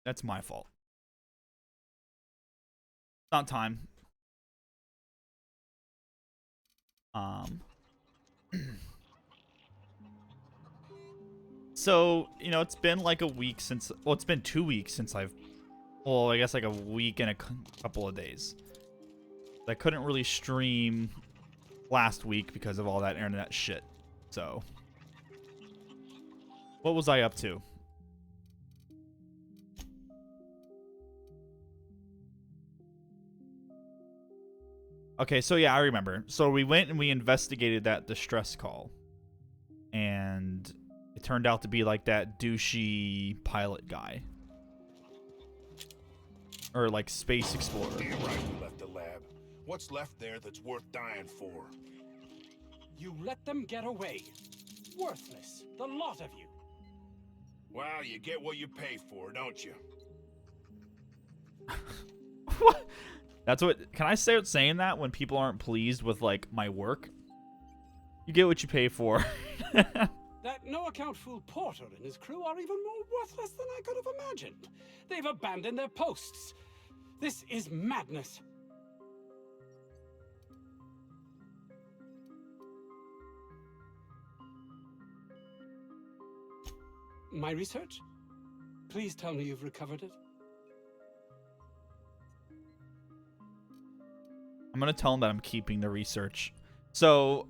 That's my fault. Not time. So, you know, it's been like a week since, well, it's been 2 weeks since well, I guess like a week and a couple of days. I couldn't really stream last week because of all that internet shit. So, what was I up to? Okay, so yeah, I remember. So we went and we investigated that distress call. And it turned out to be like that douchey pilot guy. Or like space explorer. You're right, we left the lab. What's left there that's worth dying for? You let them get away. Worthless, the lot of you. Well, you get what you pay for, don't you? What? That's what. Can I start saying that when people aren't pleased with like my work? You get what you pay for. That no-account fool Porter and his crew are even more worthless than I could have imagined. They've abandoned their posts. This is madness. My research? Please tell me you've recovered it. I'm gonna tell him that I'm keeping the research. So,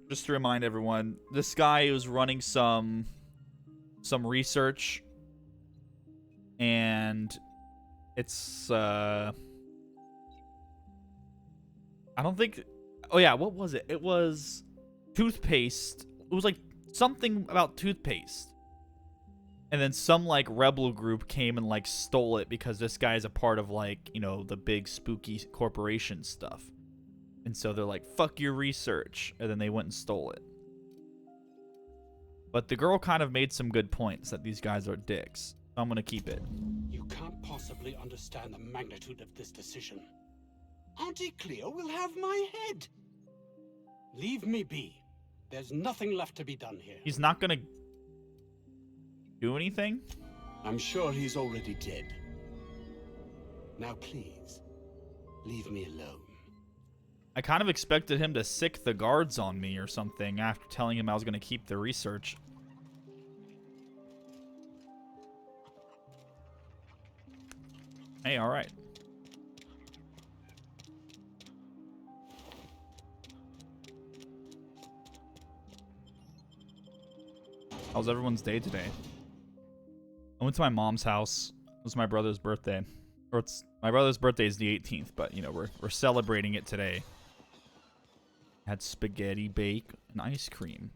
just to remind everyone, this guy was running some research, and it's I don't think. Oh yeah, what was it? It was toothpaste. It was like something about toothpaste. And then some like rebel group came and like stole it because this guy's a part of like, you know, the big spooky corporation stuff. And so they're like, fuck your research. And then they went and stole it. But the girl kind of made some good points that these guys are dicks. So I'm going to keep it. You can't possibly understand the magnitude of this decision. Auntie Cleo will have my head. Leave me be. There's nothing left to be done here. He's not going to do anything? I'm sure he's already dead. Now please, leave me alone. I kind of expected him to sick the guards on me or something after telling him I was going to keep the research. Hey, all right. How's everyone's day today? I went to my mom's house. It was my brother's birthday. Or my brother's birthday is the 18th, but you know, we're celebrating it today. Had spaghetti, bake, and ice cream.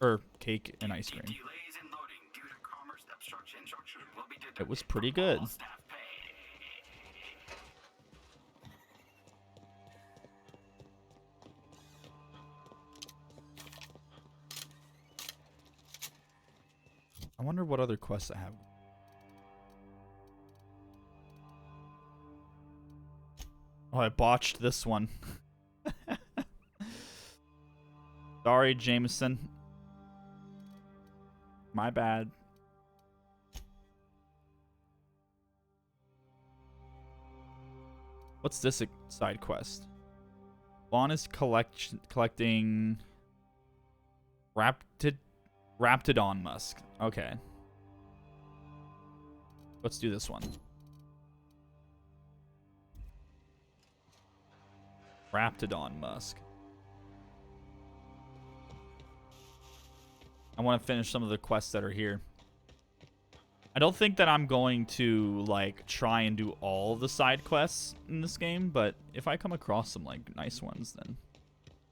Or cake and ice cream. It was pretty good. I wonder what other quests I have. Oh, I botched this one. Sorry, Jameson. My bad. What's this side quest? Vaughn is collecting Raptidon Musk. Okay. Let's do this one. Raptidon Musk. I want to finish some of the quests that are here. I don't think that I'm going to like try and do all the side quests in this game, but if I come across some like nice ones, then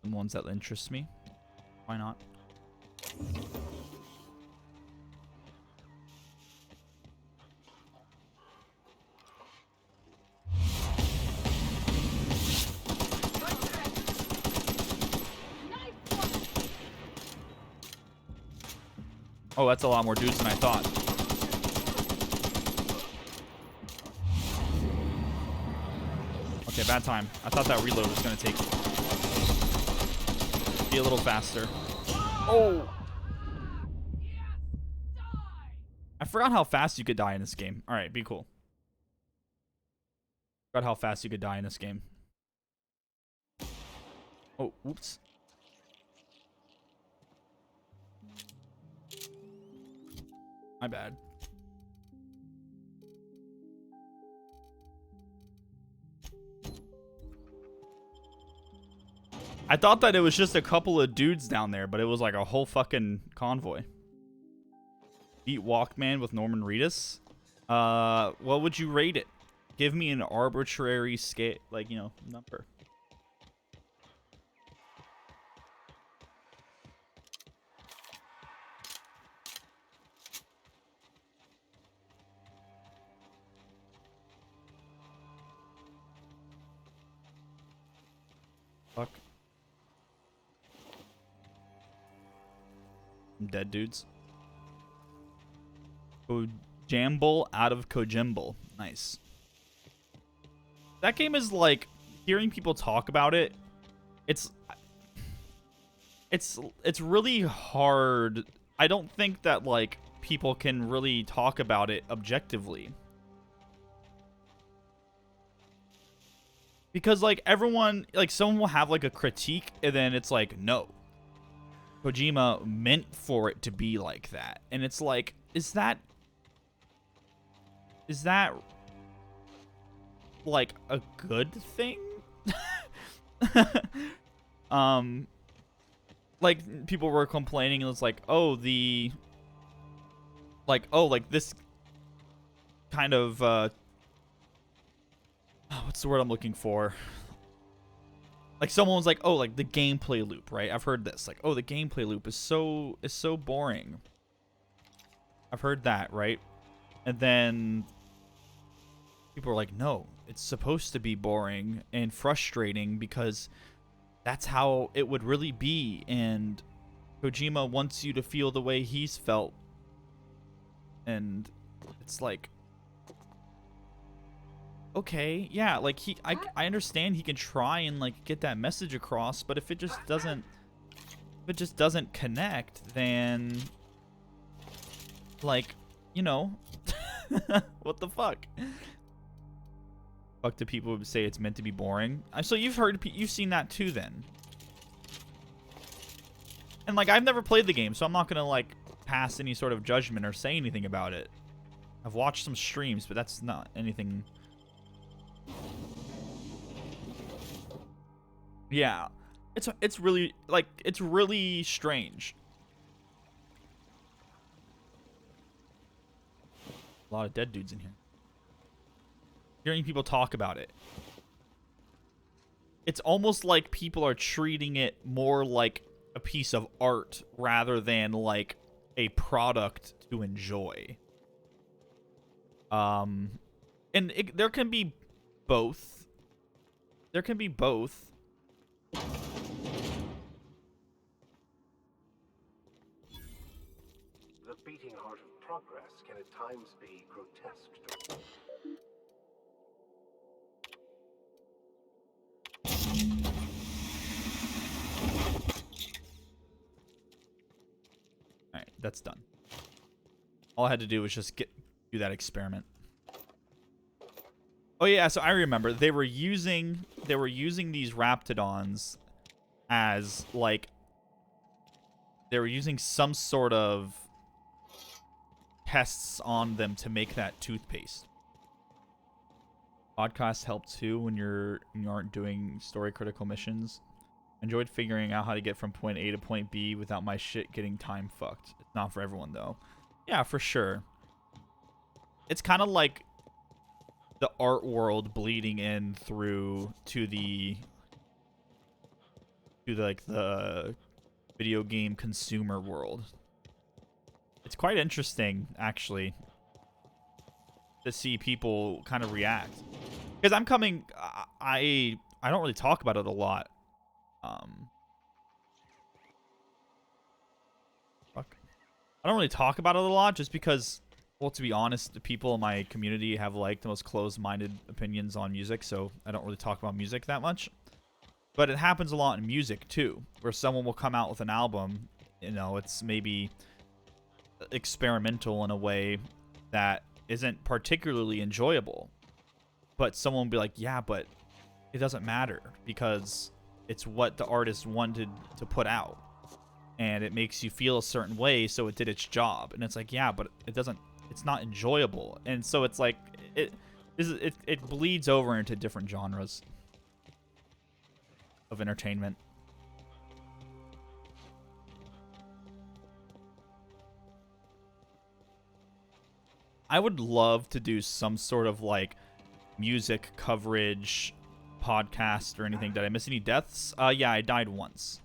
some ones that interest me, why not? Oh, that's a lot more dudes than I thought. Okay, bad time. I thought that reload was going to be a little faster. Oh! I forgot how fast you could die in this game. All right, be cool. Forgot how fast you could die in this game. Oh, oops. My bad. I thought that it was just a couple of dudes down there, but it was like a whole fucking convoy. Beat Walkman with Norman Reedus. What would you rate it? Give me an arbitrary scale, like, you know, number. Fuck. Dead dudes. Kojamble out of Kojimble. Nice. That game is like, hearing people talk about it, it's really hard. I don't think that like people can really talk about it objectively. Because like everyone, like someone will have like a critique and then it's like, no, Kojima meant for it to be like that. And it's like, is that like a good thing? Like people were complaining and it's like, oh, like this kind of what's the word I'm looking for? Like someone was like, oh, like the gameplay loop, right? I've heard this. Like, oh, the gameplay loop is so boring. I've heard that, right? And then people are like, no, it's supposed to be boring and frustrating because that's how it would really be. And Kojima wants you to feel the way he's felt. And it's like, okay, yeah, like I understand he can try and like get that message across, but if it just doesn't connect, then like, you know, what the fuck? Fuck do people say it's meant to be boring? So you've seen that too then. And like I've never played the game, so I'm not gonna like pass any sort of judgment or say anything about it. I've watched some streams, but that's not anything. Yeah, it's really like it's really strange. A lot of dead dudes in here. Hearing people talk about it, it's almost like people are treating it more like a piece of art rather than like a product to enjoy. And there can be both. There can be both. The beating heart of progress can at times be grotesque. Alright, that's done. All I had to do was just do that experiment. Oh yeah, so I remember they were using these Raptidons as like they were using some sort of tests on them to make that toothpaste. Podcasts help too when you aren't doing story critical missions. Enjoyed figuring out how to get from point A to point B without my shit getting time fucked. It's not for everyone though. Yeah, for sure. It's kind of like the art world bleeding in through to like the video game consumer world. It's quite interesting actually to see people kind of react, because I don't really talk about it a lot. Fuck. I don't really talk about it a lot just because, well, to be honest, the people in my community have like the most closed-minded opinions on music, so I don't really talk about music that much. But it happens a lot in music too, where someone will come out with an album, you know, it's maybe experimental in a way, that isn't particularly enjoyable. But someone will be like, yeah, but it doesn't matter because it's what the artist wanted to put out. And it makes you feel a certain way, so it did its job. And it's like, yeah, but it's not enjoyable. And so it's like, it bleeds over into different genres of entertainment. I would love to do some sort of like music coverage podcast or anything. Did I miss any deaths? Yeah, I died once.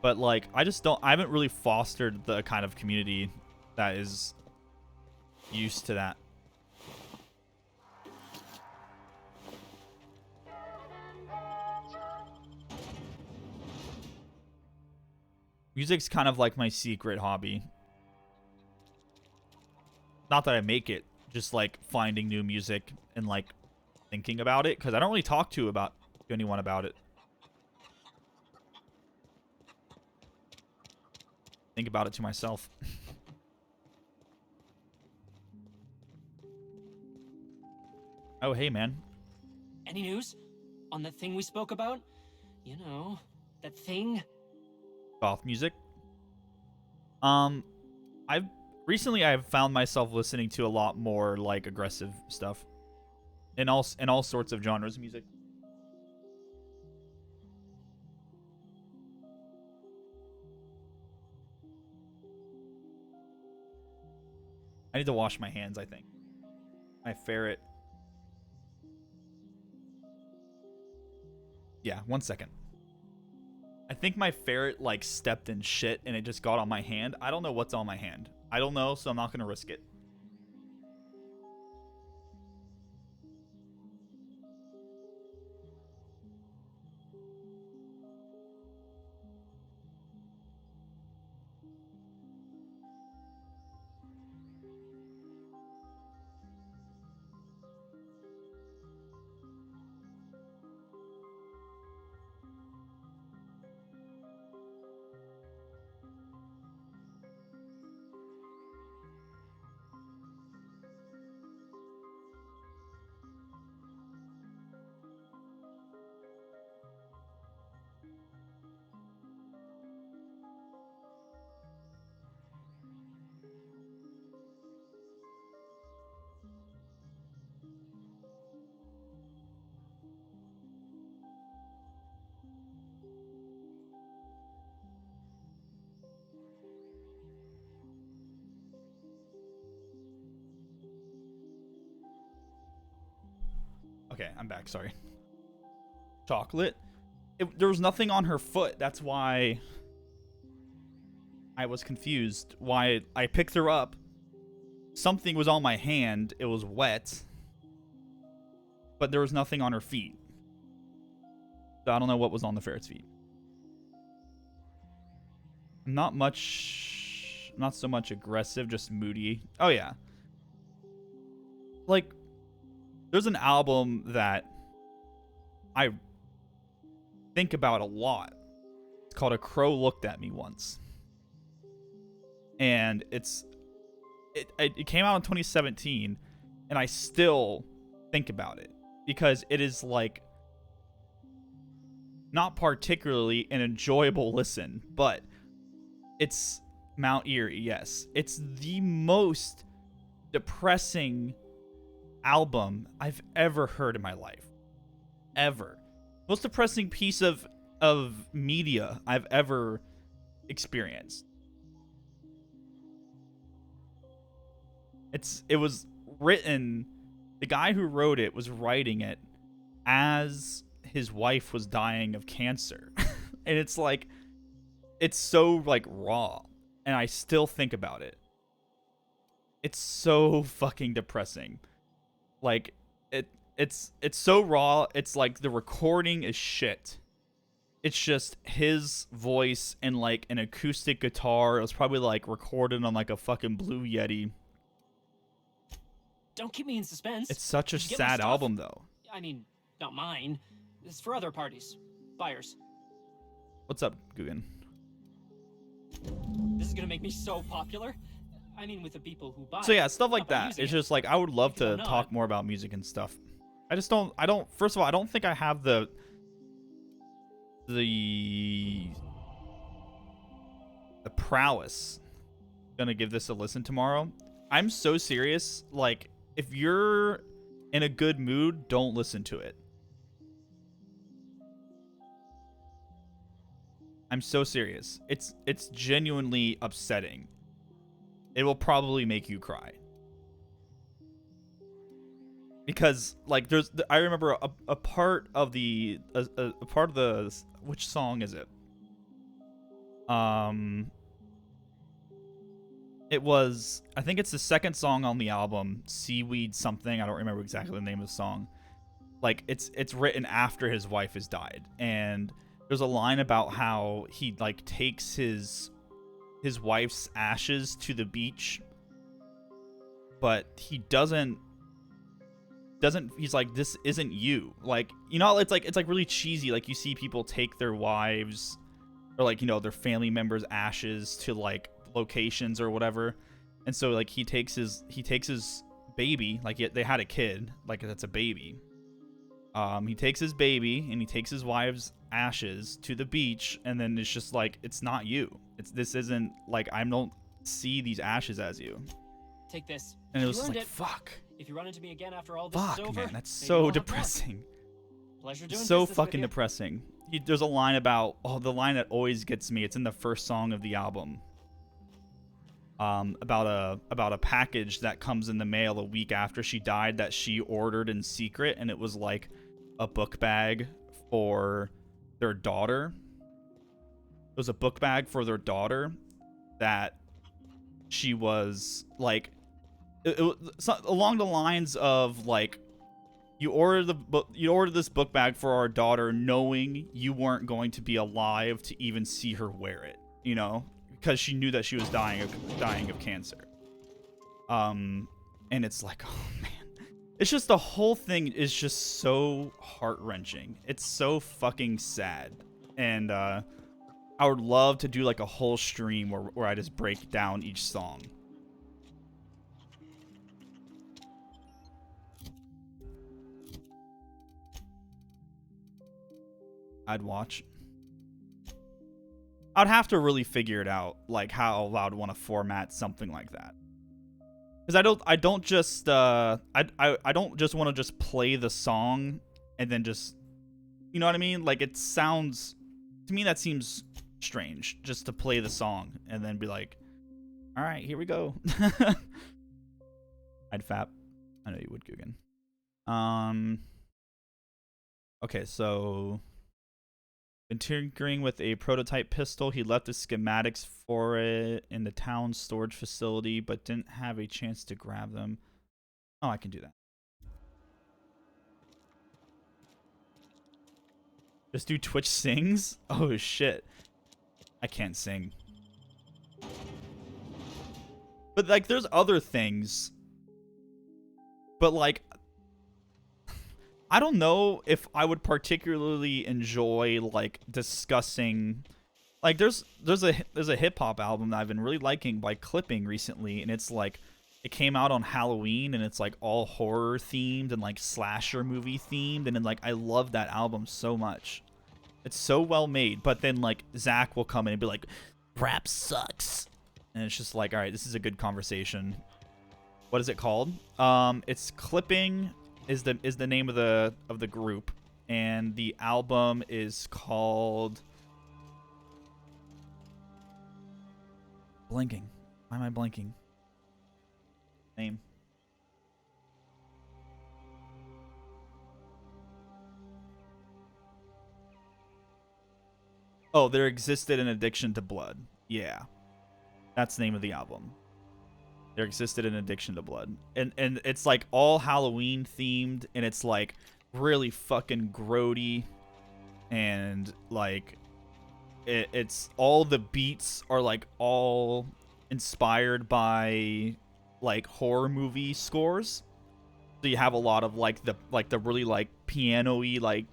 But like, I haven't really fostered the kind of community that is used to that. Music's kind of like my secret hobby. Not that I make it, just like finding new music and like thinking about it, because I don't really talk to anyone about it. Think about it to myself. Oh, hey, man. Any news on that thing we spoke about? You know, that thing? Goth music. I've found myself listening to a lot more like aggressive stuff in all sorts of genres of music. I need to wash my hands, I think. My ferret. Yeah, 1 second. I think my ferret like stepped in shit and it just got on my hand. I don't know what's on my hand. I don't know, so I'm not gonna risk it. Okay, I'm back. Sorry. Chocolate. There was nothing on her foot. That's why I was confused. Why I picked her up. Something was on my hand. It was wet. But there was nothing on her feet. So I don't know what was on the ferret's feet. Not so much aggressive, just moody. Oh, yeah. Like, there's an album that I think about a lot. It's called A Crow Looked at Me Once. And it came out in 2017, and I still think about it. Because it is, like, not particularly an enjoyable listen, but it's Mount Eerie, yes. It's the most depressing album I've ever heard in my life. Ever. Most depressing piece of media I've ever experienced. It was written, the guy who wrote it was writing it as his wife was dying of cancer. And it's like, it's so like raw, and I still think about it. It's so fucking depressing. Like, it's so raw. It's like the recording is shit. It's just his voice and like an acoustic guitar. It was probably like recorded on like a fucking Blue Yeti. Don't keep me in suspense. It's such a Did you get my sad stuff? album, though. I mean, not mine. It's for other parties. Buyers. What's up, Guggen? This is gonna make me so popular. I mean, with the people who buy. So yeah, stuff like not by that. using It's it. just like I would love If you to don't know talk it. more about music and stuff. I don't. First of all, I don't think I have the prowess. Gonna give this a listen tomorrow. I'm so serious. Like, if you're in a good mood, don't listen to it. I'm so serious. It's genuinely upsetting. It will probably make you cry. Because like I remember a part of the a part of the, which song is it? It was, I think it's the second song on the album, Seaweed something. I don't remember exactly the name of the song. Like it's written after his wife has died, and there's a line about how he like takes his wife's ashes to the beach, but he doesn't he's like, this isn't you. Like, you know, it's like really cheesy. Like, you see people take their wives or like, you know, their family members' ashes to like locations or whatever, and so like he takes his baby, like they had a kid, like that's a baby. He takes his baby and he takes his wife's ashes to the beach, and then it's just like, it's not you. This isn't like, I don't see these ashes as you. Take this. And it was You just earned like, it. fuck. If you run into me again after all this Fuck, is over, man, that's maybe so we'll have more. depressing. Pleasure doing So business with fucking you. depressing. There's a line about, the line that always gets me. It's in the first song of the album. About a package that comes in the mail a week after she died that she ordered in secret, and it was like a book bag for their daughter. It was a book bag for their daughter that she was like, it was along the lines of like, you ordered this book bag for our daughter knowing you weren't going to be alive to even see her wear it, you know, because she knew that she was dying of cancer. And it's like, oh man, it's just, the whole thing is just so heart-wrenching. It's so fucking sad. And I would love to do like a whole stream where I just break down each song. I'd watch. I'd have to really figure it out, like how I'd want to format something like that. Because I don't just want to just play the song and then just, you know what I mean? Like, it sounds, to me that seems strange, just to play the song and then be like, all right, here we go. I'd fap. I know you would, Guggen. Okay, so been tinkering with a prototype pistol. He left the schematics for it in the town storage facility, but didn't have a chance to grab them. Oh, I can do that. Just do Twitch sings? Oh, shit. I can't sing. But, like, there's other things. But, like, I don't know if I would particularly enjoy like discussing, like there's a hip hop album that I've been really liking by Clipping recently, and it's like, it came out on Halloween and it's like all horror themed and like slasher movie themed, and then like I love that album so much. It's so well made, but then like Zach will come in and be like, rap sucks. And it's just like, all right, this is a good conversation. What is it called? It's Clipping is the name of the group, and the album is called Blinking. Why am I blanking? Name. Oh, There Existed an Addiction to Blood. Yeah. That's the name of the album. There Existed an Addiction to Blood. And it's like all Halloween themed, and it's like really fucking grody, and like it's all the beats are like all inspired by like horror movie scores. So you have a lot of like the really like piano-y, like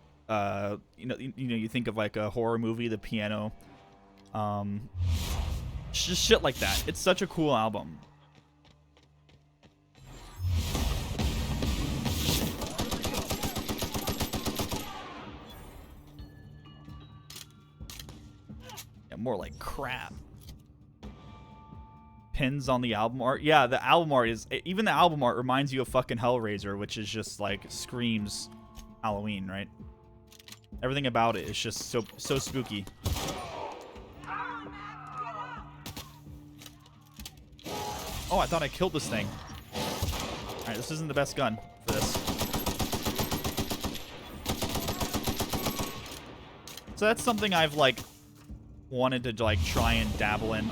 you think of like a horror movie, the piano Just shit like that. It's such a cool album. Yeah, more like crap. Pins on the album art. Yeah, the album art is... Even the album art reminds you of fucking Hellraiser, which is just like screams Halloween, right? Everything about it is just so spooky. Oh, I thought I killed this thing. Alright, this isn't the best gun for this. So that's something I've, like, wanted to, like, try and dabble in.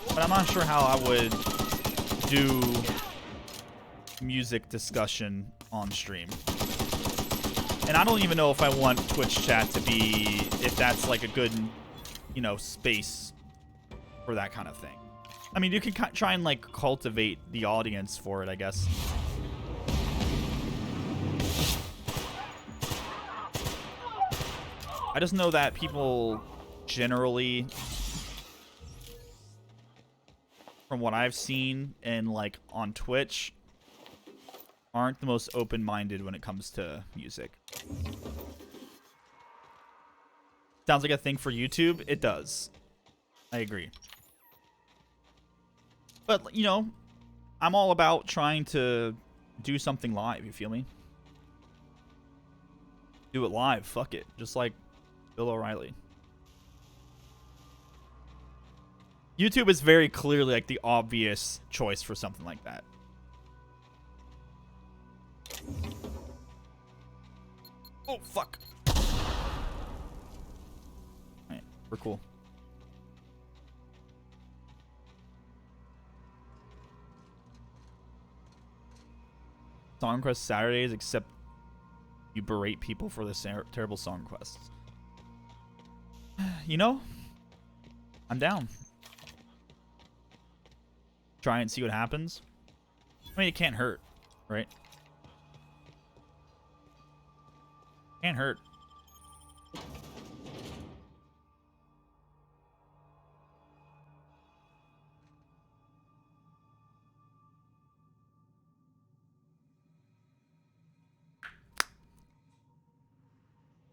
But I'm not sure how I would do music discussion on stream. And I don't even know if I want Twitch chat to be, if that's like a good, you know, space for that kind of thing. I mean, you can try and like cultivate the audience for it, I guess. I just know that people generally, from what I've seen and like on Twitch, aren't the most open-minded when it comes to music. Sounds like a thing for YouTube. It does. I agree. But, you know, I'm all about trying to do something live, you feel me? Do it live, fuck it. Just like Bill O'Reilly. YouTube is very clearly like the obvious choice for something like that. Oh, fuck. Alright, we're cool. Song request Saturdays, except you berate people for the terrible song requests. You know, I'm down. Try and see what happens. I mean, it can't hurt, right? Can't hurt.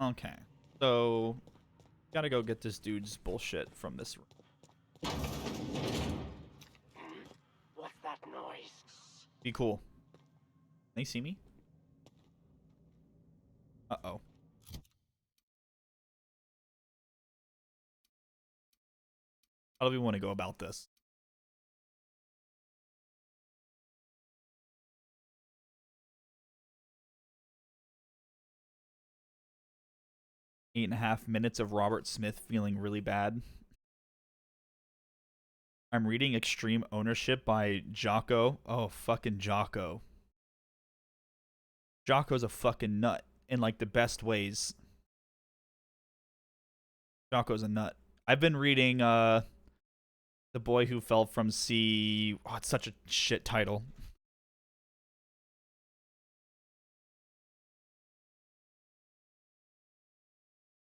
Okay, so gotta go get this dude's bullshit from this room. What's that noise? Be cool. Can they see me? Uh-oh. How do we want to go about this? Eight and a half minutes of Robert Smith feeling really bad. I'm reading Extreme Ownership by Jocko. Oh, fucking Jocko. Jocko's a fucking nut in like the best ways. Jocko's a nut. I've been reading The Boy Who Fell from Sea. Oh, it's such a shit title.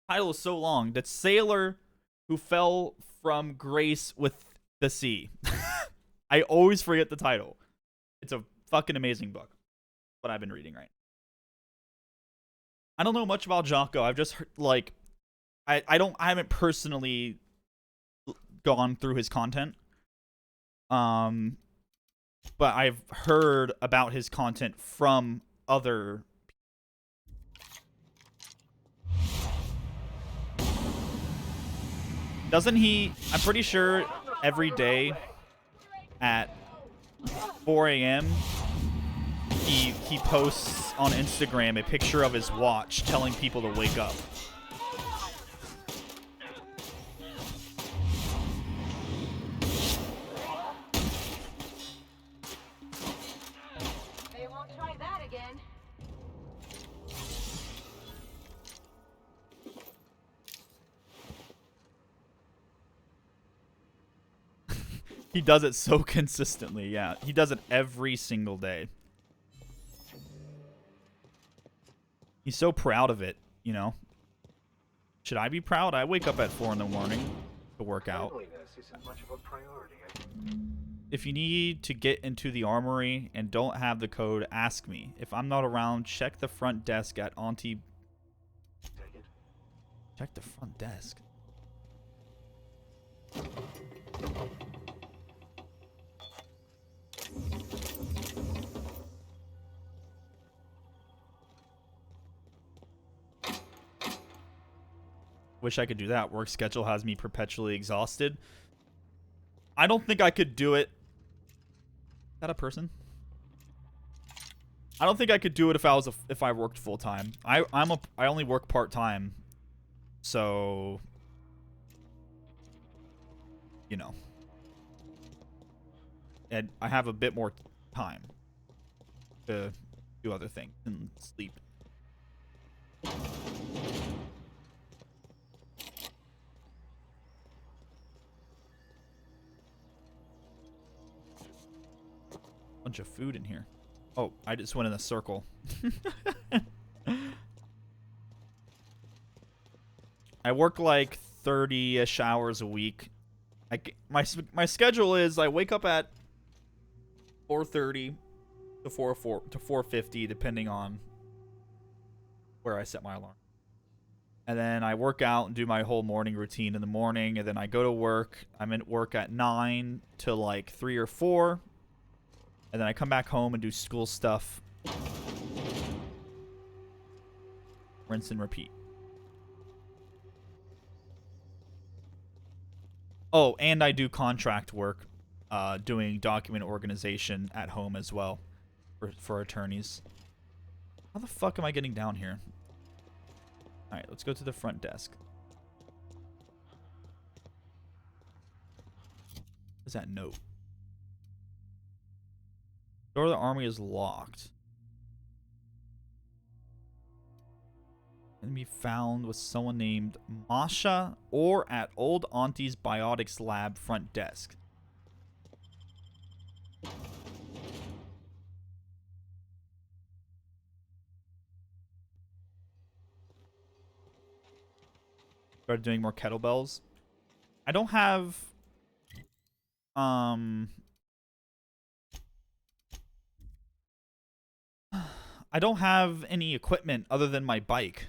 Title is so long. The Sailor Who Fell from Grace with the Sea. I always forget the title. It's a fucking amazing book. What I've been reading right now. I don't know much about Jocko. I've just heard, like, I haven't personally gone through his content. But I've heard about his content from other Doesn't he? I'm pretty sure every day at 4 a.m. he posts on Instagram a picture of his watch telling people to wake up. They won't try that again. He does it so consistently, yeah. He does it every single day. He's so proud of it, you know? Should I be proud? I wake up at 4 in the morning to work out. Cleanliness isn't much of a priority. If you need to get into the armory and don't have the code, ask me. If I'm not around, check the front desk at Auntie. Take it. Check the front desk. Wish I could do that. Work schedule has me perpetually exhausted. I don't think I could do it. Is that a person? I don't think I could do it if I worked full time. I only work part time, so you know, and I have a bit more time to do other things and sleep. Bunch of food in here. Oh, I just went in a circle. I work like 30-ish hours a week. My schedule is I wake up at 4:30 to 4:50 depending on where I set my alarm. And then I work out and do my whole morning routine in the morning, and then I go to work. I'm at work at 9 to like 3 or 4. And then I come back home and do school stuff. Rinse and repeat. Oh, and I do contract work, doing document organization at home as well for attorneys. How the fuck am I getting down here? All right, let's go to the front desk. What's that note? Door of the army is locked. Can be found with someone named Masha or at Old Auntie's Biotics Lab front desk. Started doing more kettlebells. I don't have I don't have any equipment other than my bike.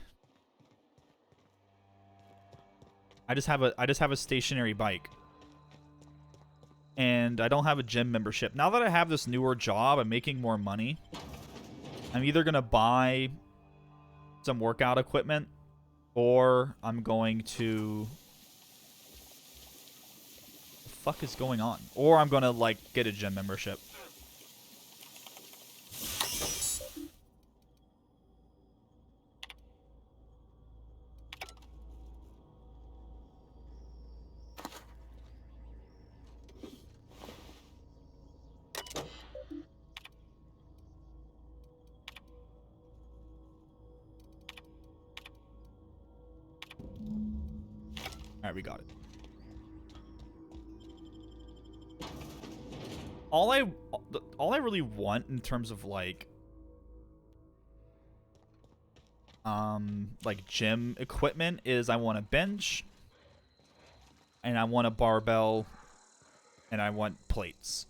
I just have a stationary bike. And I don't have a gym membership. Now that I have this newer job, I'm making more money. I'm either going to buy some workout equipment or I'm going to... What the fuck is going on? Or I'm going to like get a gym membership. Alright, we got it. All I really want in terms of like gym equipment is I want a bench and I want a barbell and I want plates.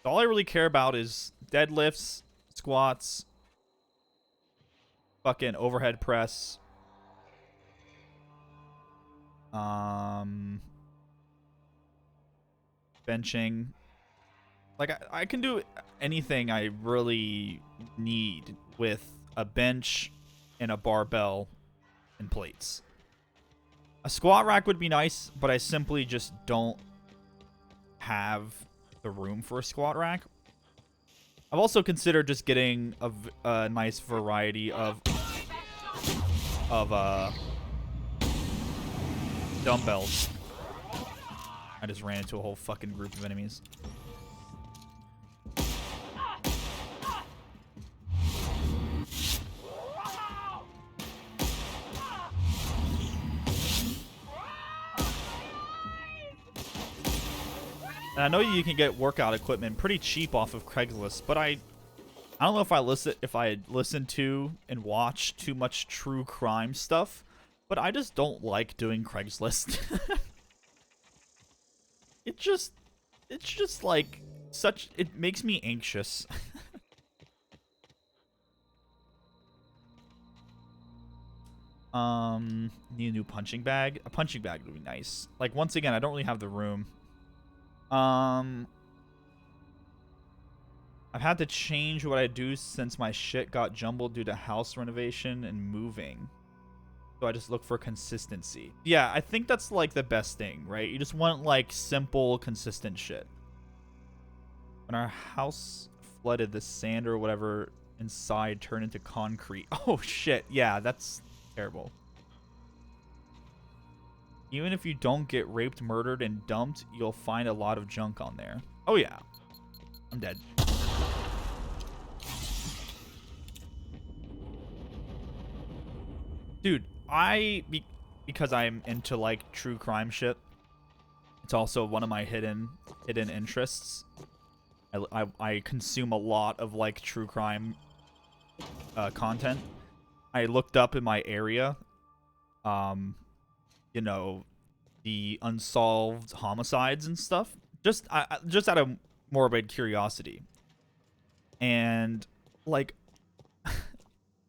All I really care about is deadlifts, squats, fucking overhead press, benching. Like I can do anything I really need with a bench and a barbell and plates. A squat rack would be nice, but I simply just don't have the room for a squat rack. I've also considered just getting a nice variety of dumbbells. I just ran into a whole fucking group of enemies. And I know you can get workout equipment pretty cheap off of Craigslist, but I don't know if I listen to and watch too much true crime stuff, but I just don't like doing Craigslist. it's just like such, it makes me anxious. Need a new punching bag. A punching bag would be nice. Like, once again, I don't really have the room. I've had to change what I do since my shit got jumbled due to house renovation and moving. So I just look for consistency. Yeah, I think that's like the best thing, right? You just want like simple, consistent shit. When our house flooded, the sand or whatever inside turned into concrete. Oh shit, yeah, that's terrible. Even if you don't get raped, murdered, and dumped, you'll find a lot of junk on there. Oh yeah, I'm dead. Dude, because I'm into like true crime shit, it's also one of my hidden interests. I consume a lot of like true crime content. I looked up in my area, you know, the unsolved homicides and stuff, just out of morbid curiosity, and like.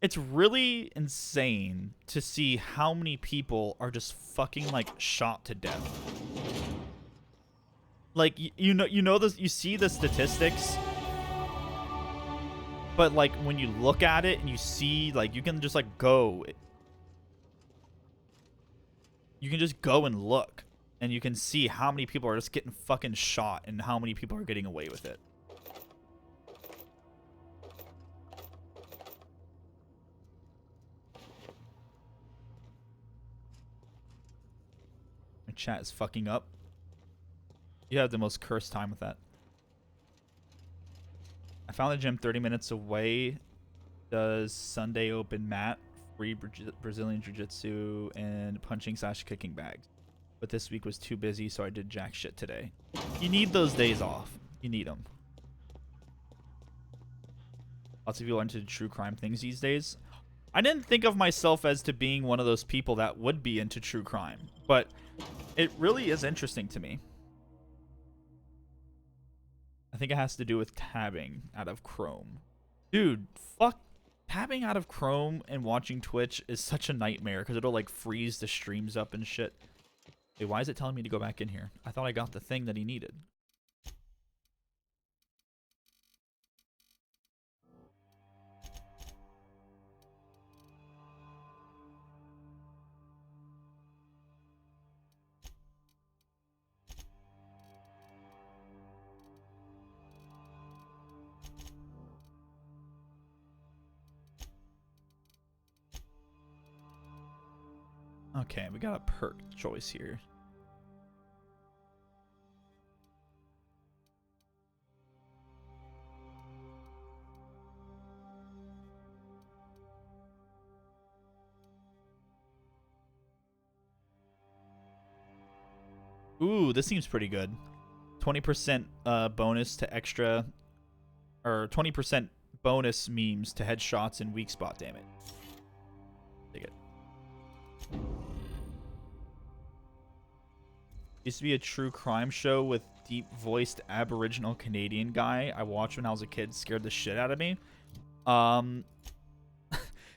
It's really insane to see how many people are just fucking like shot to death. Like you know this, you see the statistics, but like when you look at it and you see, like, you can just like go, you can just go and look, and you can see how many people are just getting fucking shot and how many people are getting away with it. Chat is fucking up. You have the most cursed time with that. I found the gym 30 minutes away. Does Sunday open mat, free Brazilian jiu-jitsu, and punching/kicking bags. But this week was too busy, so I did jack shit today. You need those days off. You need them. Lots of people are into true crime things these days. I didn't think of myself as to being one of those people that would be into true crime, but it really is interesting to me. I think it has to do with tabbing out of Chrome. Dude, fuck. Tabbing out of Chrome and watching Twitch is such a nightmare because it'll like freeze the streams up and shit. Wait, why is it telling me to go back in here? I thought I got the thing that he needed. Okay, we got a perk choice here. Ooh, this seems pretty good. 20% bonus to extra, or 20% bonus memes to headshots and weak spot damage. Take it. Used to be a true crime show with deep-voiced Aboriginal Canadian guy I watched when I was a kid. Scared the shit out of me.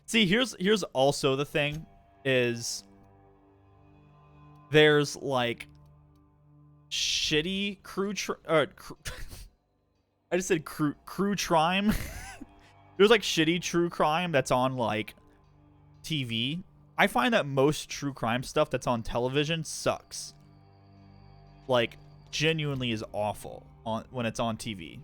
See, here's also the thing is there's like shitty I just said crew crime. There's like shitty true crime that's on like TV. I find that most true crime stuff that's on television sucks. Like, genuinely is awful when it's on TV.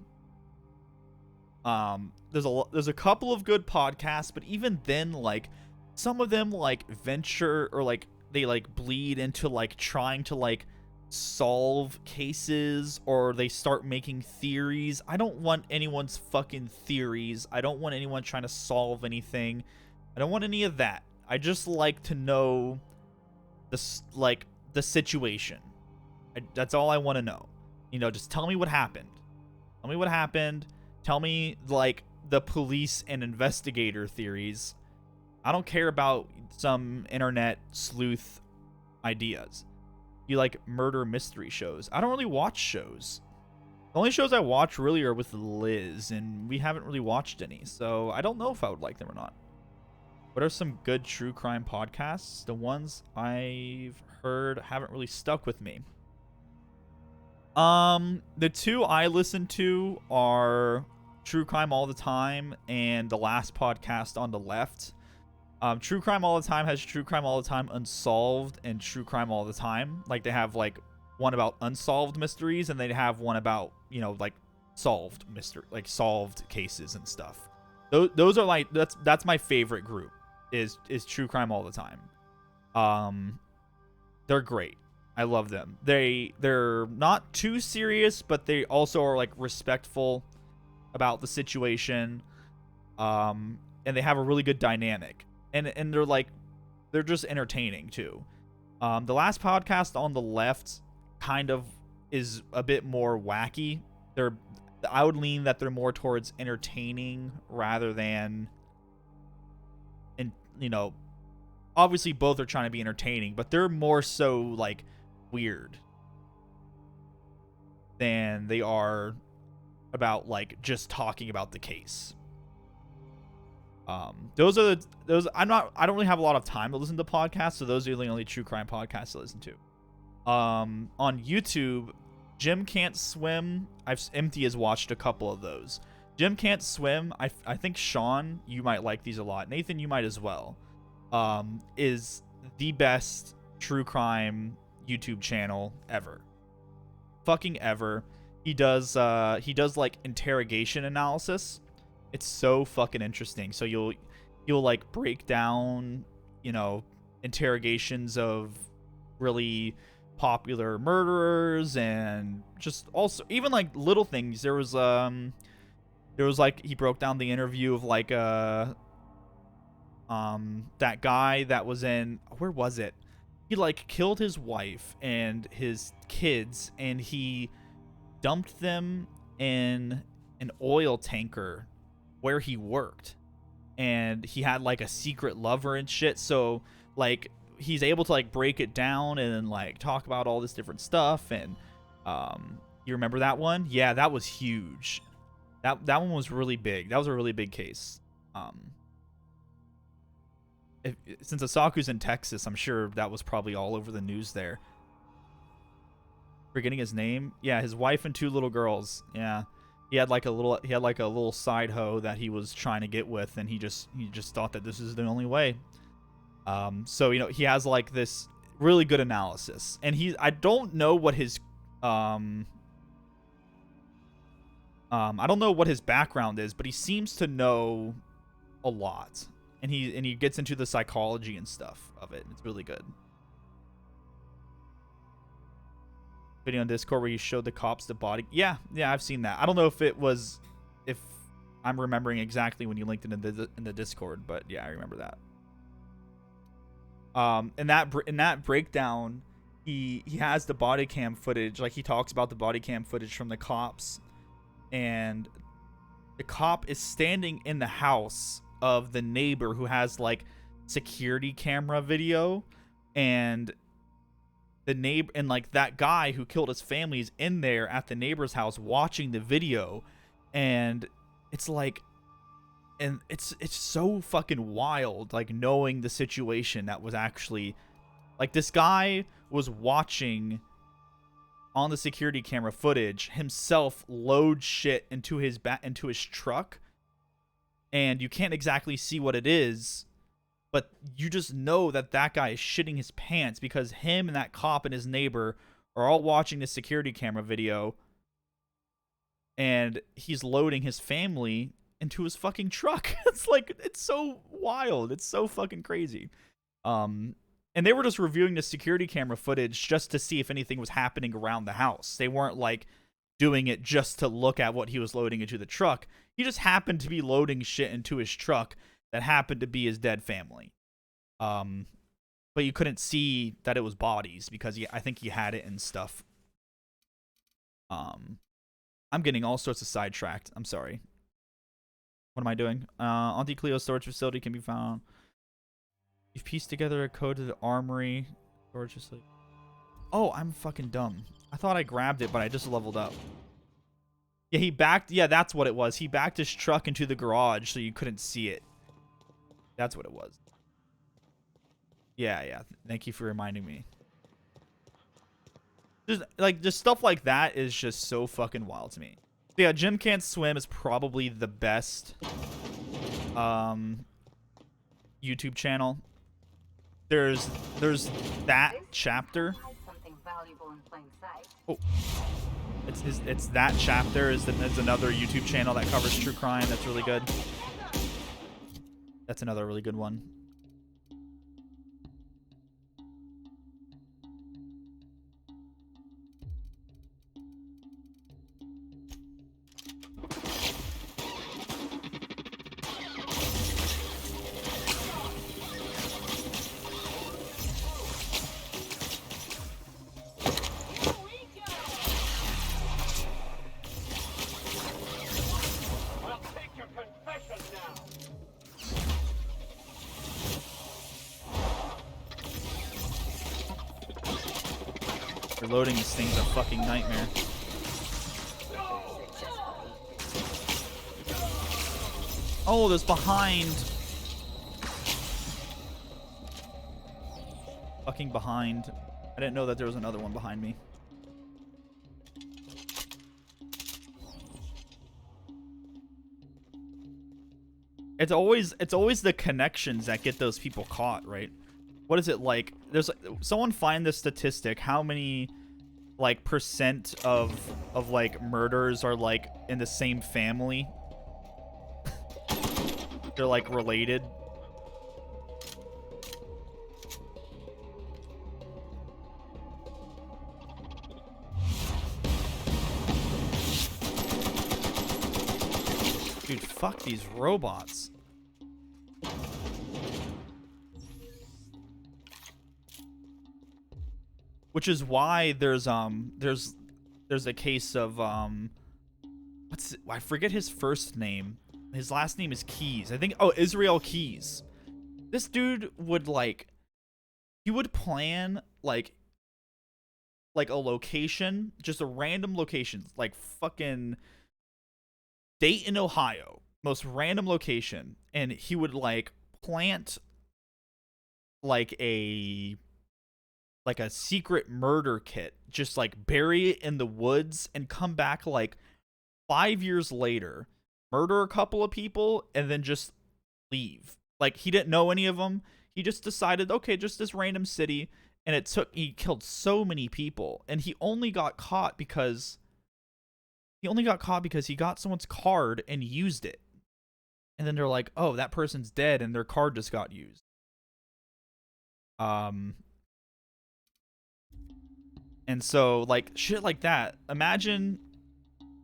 There's a couple of good podcasts, but even then, like, some of them like venture or like they like bleed into like trying to like solve cases, or they start making theories. I don't want anyone's fucking theories. I don't want anyone trying to solve anything. I don't want any of that. I just like to know the situation. That's all I want to know. You know, just tell me what happened. Tell me what happened. Tell me, like, the police and investigator theories. I don't care about some internet sleuth ideas. you like murder mystery shows. I don't really watch shows. The only shows I watch really are with Liz, and we haven't really watched any, so I don't know if I would like them or not. What are some good true crime podcasts? The ones I've heard haven't really stuck with me. The two I listen to are True Crime All the Time and The Last Podcast on the Left. True Crime All the Time has True Crime All the Time Unsolved and True Crime All the Time. Like, they have like one about unsolved mysteries, and they have one about, you know, like solved solved cases and stuff. Those are like, that's my favorite group is True Crime All the Time. They're great. I love them. They're not too serious, but they also are like respectful about the situation. And they have a really good dynamic. And they're just entertaining too. The Last Podcast on the Left kind of is a bit more wacky. I would lean that they're more towards entertaining rather than, and you know, obviously both are trying to be entertaining, but they're more so like weird than they are about like just talking about the case. Those I don't really have a lot of time to listen to podcasts, so those are the only true crime podcasts to listen to. On YouTube, Jim Can't Swim. Empty has watched a couple of those. Jim Can't Swim. I think Sean, you might like these a lot. Nathan, you might as well. Is the best true crime YouTube channel ever. Fucking ever. He does like interrogation analysis. It's so fucking interesting. So you'll like break down, you know, interrogations of really popular murderers, and just also even like little things. There was like, he broke down the interview of like that guy that was in, where was it? He like killed his wife and his kids, and he dumped them in an oil tanker where he worked, and he had like a secret lover and shit. So like he's able to like break it down and then like talk about all this different stuff. And you remember that one? Yeah, that was huge. That one was really big. That was a really big case. Since Asaku's in Texas, I'm sure that was probably all over the news there. Forgetting his name? Yeah, his wife and 2 little girls. Yeah. He had like a little side hoe that he was trying to get with, and he just thought that this is the only way. So, you know, he has like this really good analysis, and I don't know what his I don't know what his background is, but he seems to know a lot, and he gets into the psychology and stuff of it. It's really good. Video on Discord where you showed the cops the body. Yeah, I've seen that. I don't know if I'm remembering exactly when you linked it in the Discord, but yeah, I remember that. In that breakdown, he has the body cam footage. Like, he talks about the body cam footage from the cops, and the cop is standing in the house of the neighbor who has like security camera video, and the neighbor, and like that guy who killed his family is in there at the neighbor's house watching the video. And it's like, and it's so fucking wild, like knowing the situation that was actually, like, this guy was watching on the security camera footage himself load shit into his truck, and you can't exactly see what it is, but you just know that guy is shitting his pants because him and that cop and his neighbor are all watching the security camera video, and he's loading his family into his fucking truck. It's like, it's so wild. It's so fucking crazy. And they were just reviewing the security camera footage just to see if anything was happening around the house. They weren't like doing it just to look at what he was loading into the truck. He just happened to be loading shit into his truck that happened to be his dead family. But you couldn't see that it was bodies because I think he had it and stuff. I'm getting all sorts of sidetracked. I'm sorry. What am I doing? Auntie Cleo's storage facility can be found. You've pieced together a code to the armory. Or just like... Oh, I'm fucking dumb. I thought I grabbed it, but I just leveled up. Yeah, he backed. Yeah, that's what it was. He backed his truck into the garage so you couldn't see it. That's what it was. Yeah, yeah. Thank you for reminding me. Just stuff like that is just so fucking wild to me. So yeah, Jim Can't Swim is probably the best YouTube channel. There's that chapter. Oh, it's that chapter is another YouTube channel that covers true crime. That's really good. That's another really good one. Reloading this thing's a fucking nightmare. Oh, there's behind. Fucking behind. I didn't know that there was another one behind me. It's always the connections that get those people caught, right? What is it like? There's someone find the statistic. How many like percent of like murders are like in the same family? They're like related. Dude, fuck these robots. Which is why there's a case of I forget his first name. His last name is Keys. I think Israel Keys. This dude would he would plan like a location, just a random location, like fucking Dayton, Ohio, most random location, and he would plant like a secret murder kit, just bury it in the woods and come back 5 years later, murder a couple of people, and then just leave. He didn't know any of them. He just decided, okay, just this random city, and he killed so many people, and he only got caught because he got someone's card and used it. And then they're like, oh, that person's dead, and their card just got used. And so, shit like that. Imagine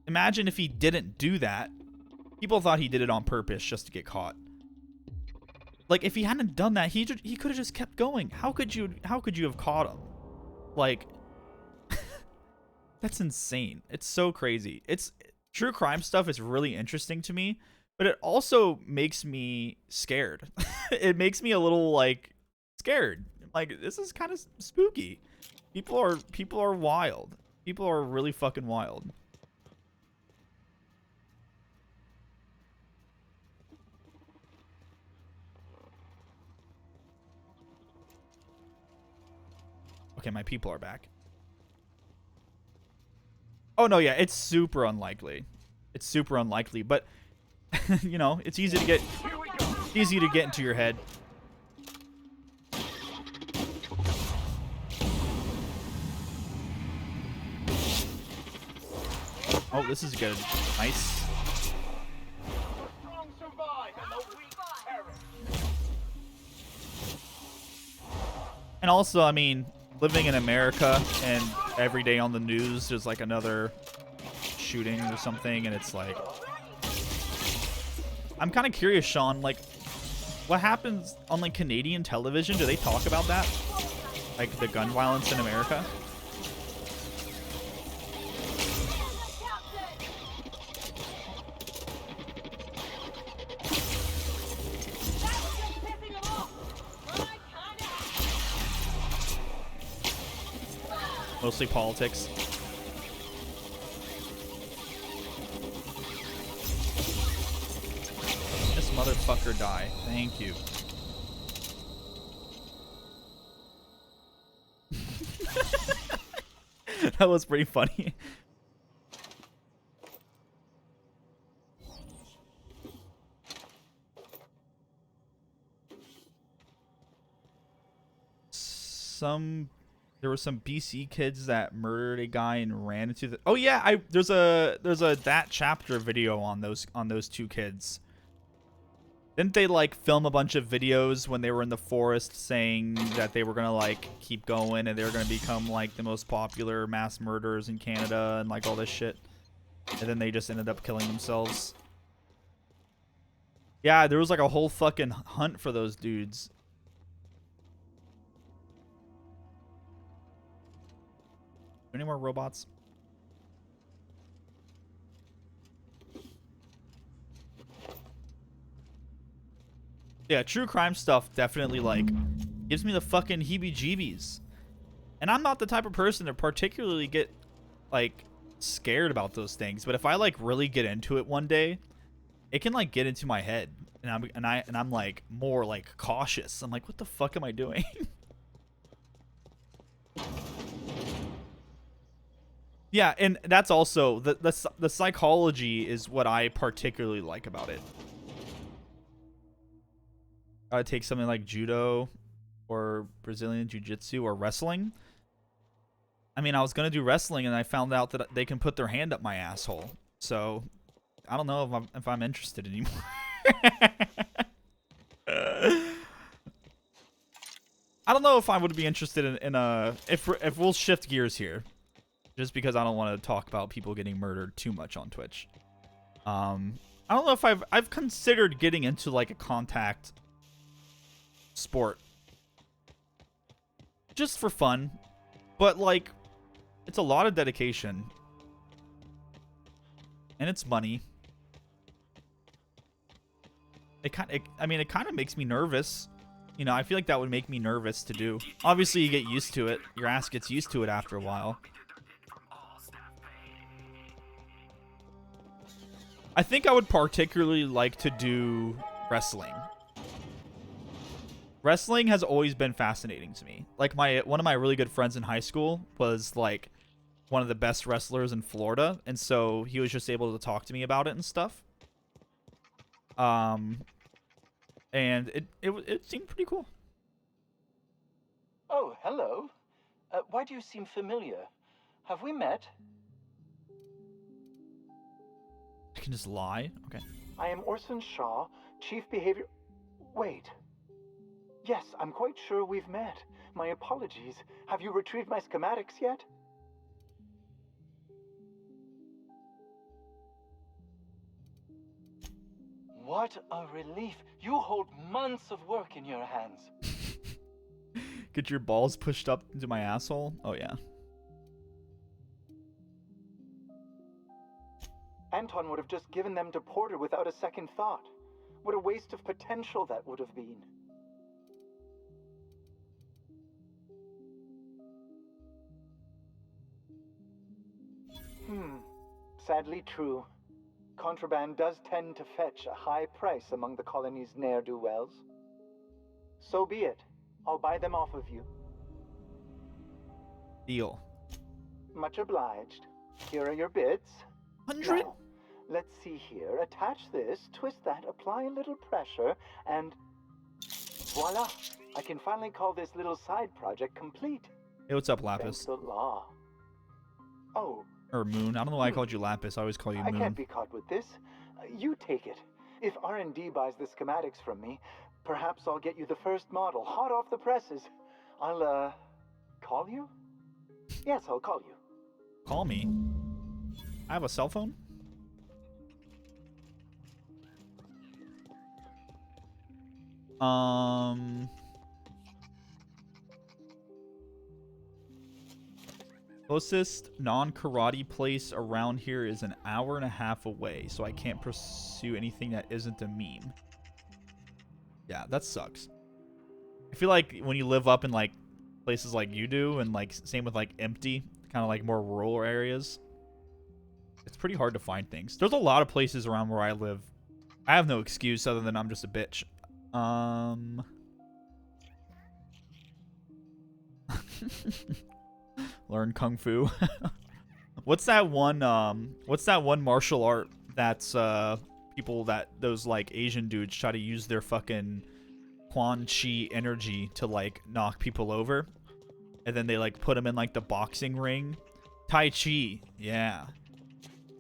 if he didn't do that. People thought he did it on purpose just to get caught. If he hadn't done that, he could have just kept going. How could you have caught him? That's insane. It's so crazy. True crime stuff is really interesting to me, but it also makes me scared. It makes me a little scared. This is kind of spooky. People are wild. People are really fucking wild. Okay, my people are back. Oh no, yeah, it's super unlikely. It's super unlikely, but you know, it's easy to get into your head. Oh, this is good. Nice. And also, I mean, living in America and every day on the news there's another shooting or something, and it's I'm kind of curious, Sean, what happens on Canadian television? Do they talk about that? The gun violence in America? Mostly politics. This motherfucker die. Thank you. That was pretty funny. There were some BC kids that murdered a guy and ran into the. Oh yeah, there's a that chapter video on those two kids. Didn't they like film a bunch of videos when they were in the forest saying that they were gonna like keep going and they were gonna become like the most popular mass murderers in Canada and like all this shit? And then they just ended up killing themselves. Yeah, there was like a whole fucking hunt for those dudes. Any more robots? Yeah, true crime stuff definitely like gives me the fucking heebie-jeebies. And I'm not the type of person to particularly get like scared about those things, but if I like really get into it one day, it can like get into my head and I'm like more like cautious. I'm like, what the fuck am I doing? Yeah, and that's also the psychology is what I particularly like about it. I take something like judo or Brazilian jiu-jitsu or wrestling. I mean, I was gonna do wrestling and I found out that they can put their hand up my asshole. So I don't know if I'm interested anymore. I don't know if I would be interested in a if we'll shift gears here, just because I don't want to talk about people getting murdered too much on Twitch. I don't know if I've considered getting into like a contact sport just for fun, but like it's a lot of dedication and it's money. It kind of makes me nervous. You know, I feel like that would make me nervous to do. Obviously, you get used to it. Your ass gets used to it after a while. I think I would particularly like to do wrestling. Wrestling has always been fascinating to me. Like one of my really good friends in high school was like one of the best wrestlers in Florida, and so he was just able to talk to me about it and stuff. And it seemed pretty cool. Oh, hello. Why do you seem familiar? Have we met? I can just lie? Okay. I am Orson Shaw, Chief Behavior... Wait. Yes, I'm quite sure we've met. My apologies. Have you retrieved my schematics yet? What a relief. You hold months of work in your hands. Get your balls pushed up into my asshole? Oh, yeah. Anton would have just given them to Porter without a second thought. What a waste of potential that would have been. Sadly true. Contraband does tend to fetch a high price among the colony's ne'er-do-wells. So be it. I'll buy them off of you. Deal. Much obliged. Here are your bids. 100? Now, let's see here. Attach this, twist that, apply a little pressure, and voila! I can finally call this little side project complete. Hey, what's up, Thanks Lapis? the law. Oh, Or Moon. I don't know why I called you Lapis. I always call you I Moon. can't be caught with this. You take it. If R&D buys the schematics from me, perhaps I'll get you the first model, hot off the presses. I'll, call you? Yes, I'll call you. Call me. I have a cell phone? Closest non-karate place around here is an hour and a half away, so I can't pursue anything that isn't a meme. Yeah, that sucks. I feel like when you live up in like places like you do, and like same with like Empty, kind of like more rural areas. It's pretty hard to find things. There's a lot of places around where I live. I have no excuse other than I'm just a bitch. Learn kung fu. What's that one martial art that's people that those like Asian dudes try to use their fucking Quan Chi energy to like knock people over, and then they like put them in like the boxing ring? Tai Chi, yeah.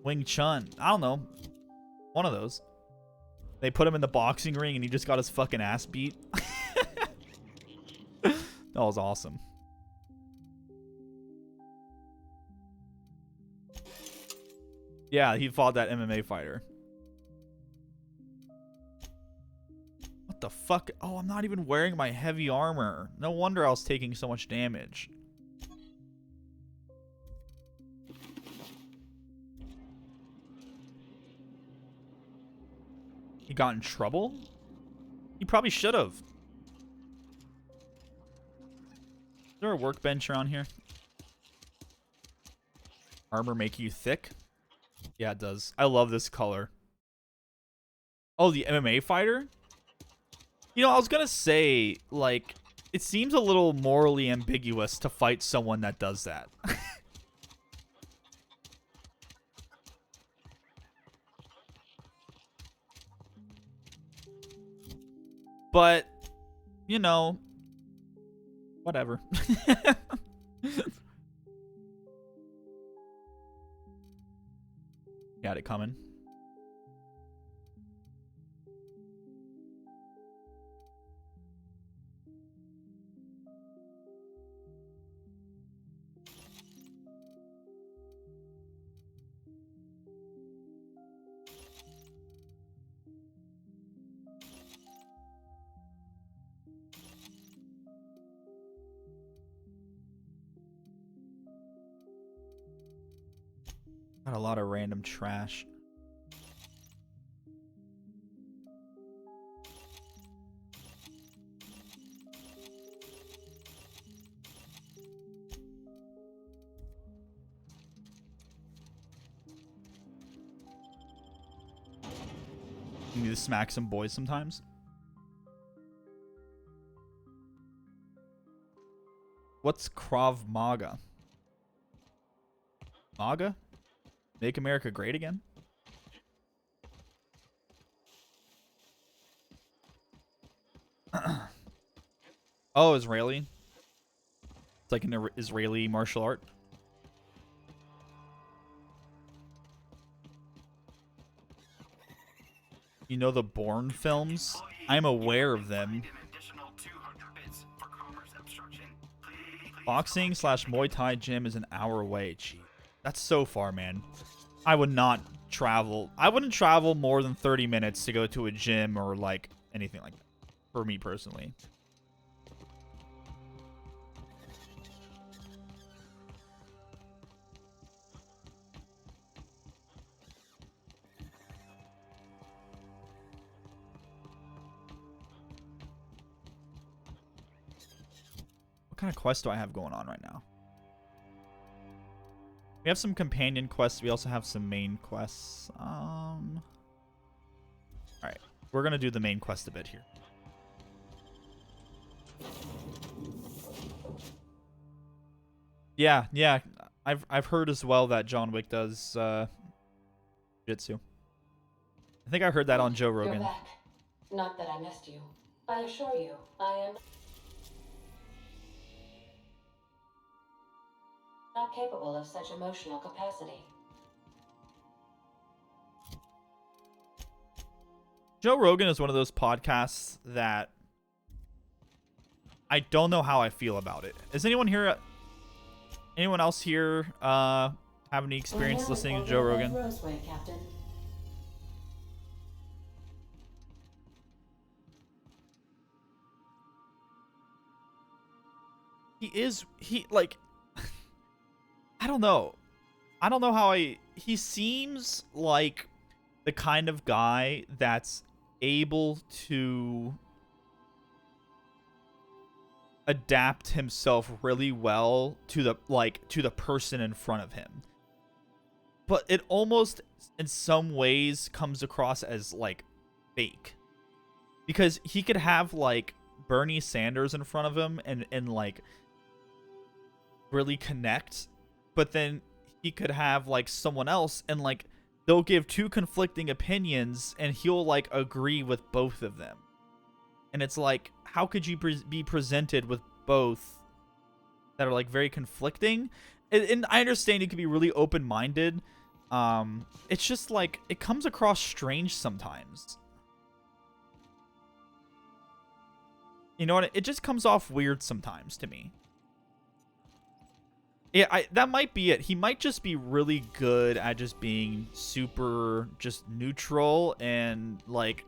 Wing Chun, I don't know, one of those. They put him in the boxing ring and he just got his fucking ass beat. That was awesome. Yeah, he fought that MMA fighter. What the fuck? Oh, I'm not even wearing my heavy armor. No wonder I was taking so much damage. He got in trouble? He probably should have. Is there a workbench around here? Armor make you thick? Yeah, it does. I love this color. Oh, the MMA fighter? You know, I was gonna say, like, it seems a little morally ambiguous to fight someone that does that. But, you know, whatever. Got it coming. Got a lot of random trash. You need to smack some boys sometimes. What's Krav Maga? Maga? Make America great again? Oh, Israeli? It's like an Israeli martial art. You know the Bourne films? I'm aware of them. Boxing / Muay Thai gym is an hour away. Gee, that's so far, man. I would not travel. I wouldn't travel more than 30 minutes to go to a gym or like anything like that. For me personally. What kind of quest do I have going on right now? We have some companion quests. We also have some main quests. Alright. We're going to do the main quest a bit here. Yeah. I've heard as well that John Wick does jitsu. I think I heard that on Joe Rogan. You're back. Not that I missed you. I assure you, I am not capable of such emotional capacity. Joe Rogan is one of those podcasts that I don't know how I feel about it. Is anyone else here have any experience listening to Joe Rogan? Roseway, Captain. He like I don't know how he seems like the kind of guy that's able to adapt himself really well to the person in front of him. But it almost in some ways comes across as like fake. Because he could have like Bernie Sanders in front of him and like really connect, but then he could have like someone else and like they'll give two conflicting opinions and he'll like agree with both of them. And it's like, how could you be presented with both that are like very conflicting? And I understand you can be really open-minded. It's just like it comes across strange sometimes. You know what? It just comes off weird sometimes to me. Yeah, that might be it. He might just be really good at just being super just neutral and like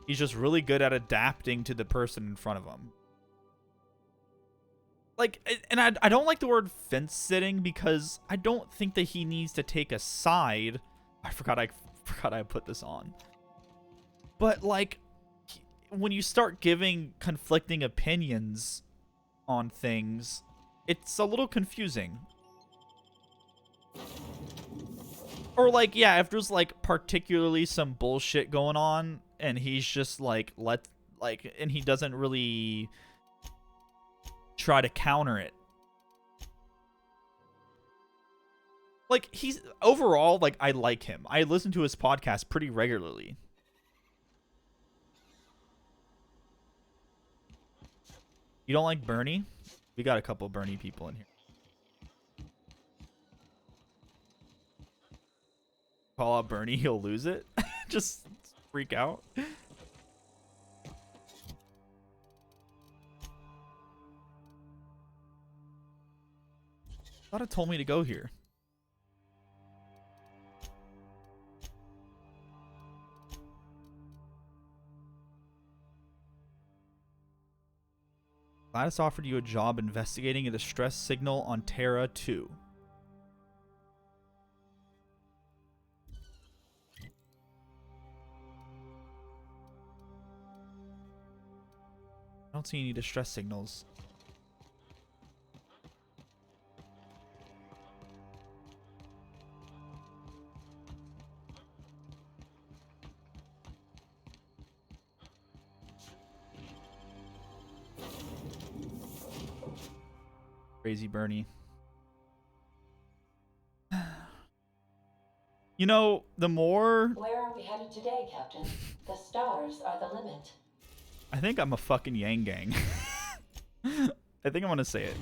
he's just really good at adapting to the person in front of him. Like, and I don't like the word fence sitting because I don't think that he needs to take a side. I forgot I put this on. But like when you start giving conflicting opinions on things, it's a little confusing. Or like, yeah, if there's like particularly some bullshit going on and he's just like and he doesn't really try to counter it. Like he's overall like I like him. I listen to his podcast pretty regularly. You don't like Bernie? We got a couple Bernie people in here. Call out Bernie, he'll lose it. Just freak out. Thought it told me to go here. Gladys offered you a job investigating a distress signal on Terra 2. I don't see any distress signals. Crazy Bernie. You know, the more... Where are we headed today, Captain? The stars are the limit. I think I'm a fucking Yang Gang. I think I'm gonna say it.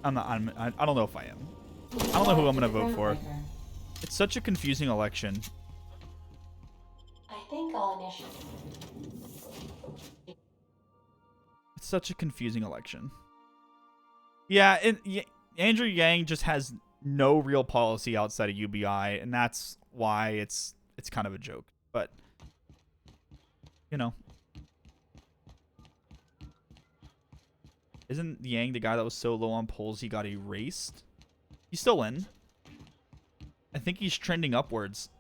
I don't know if I am. I don't know who I'm gonna vote for. It's such a confusing election. I think I'll initiate. It's such a confusing election. Yeah, Andrew Yang just has no real policy outside of UBI, and that's why it's kind of a joke. But you know, isn't Yang the guy that was so low on polls he got erased? He's still in. I think he's trending upwards.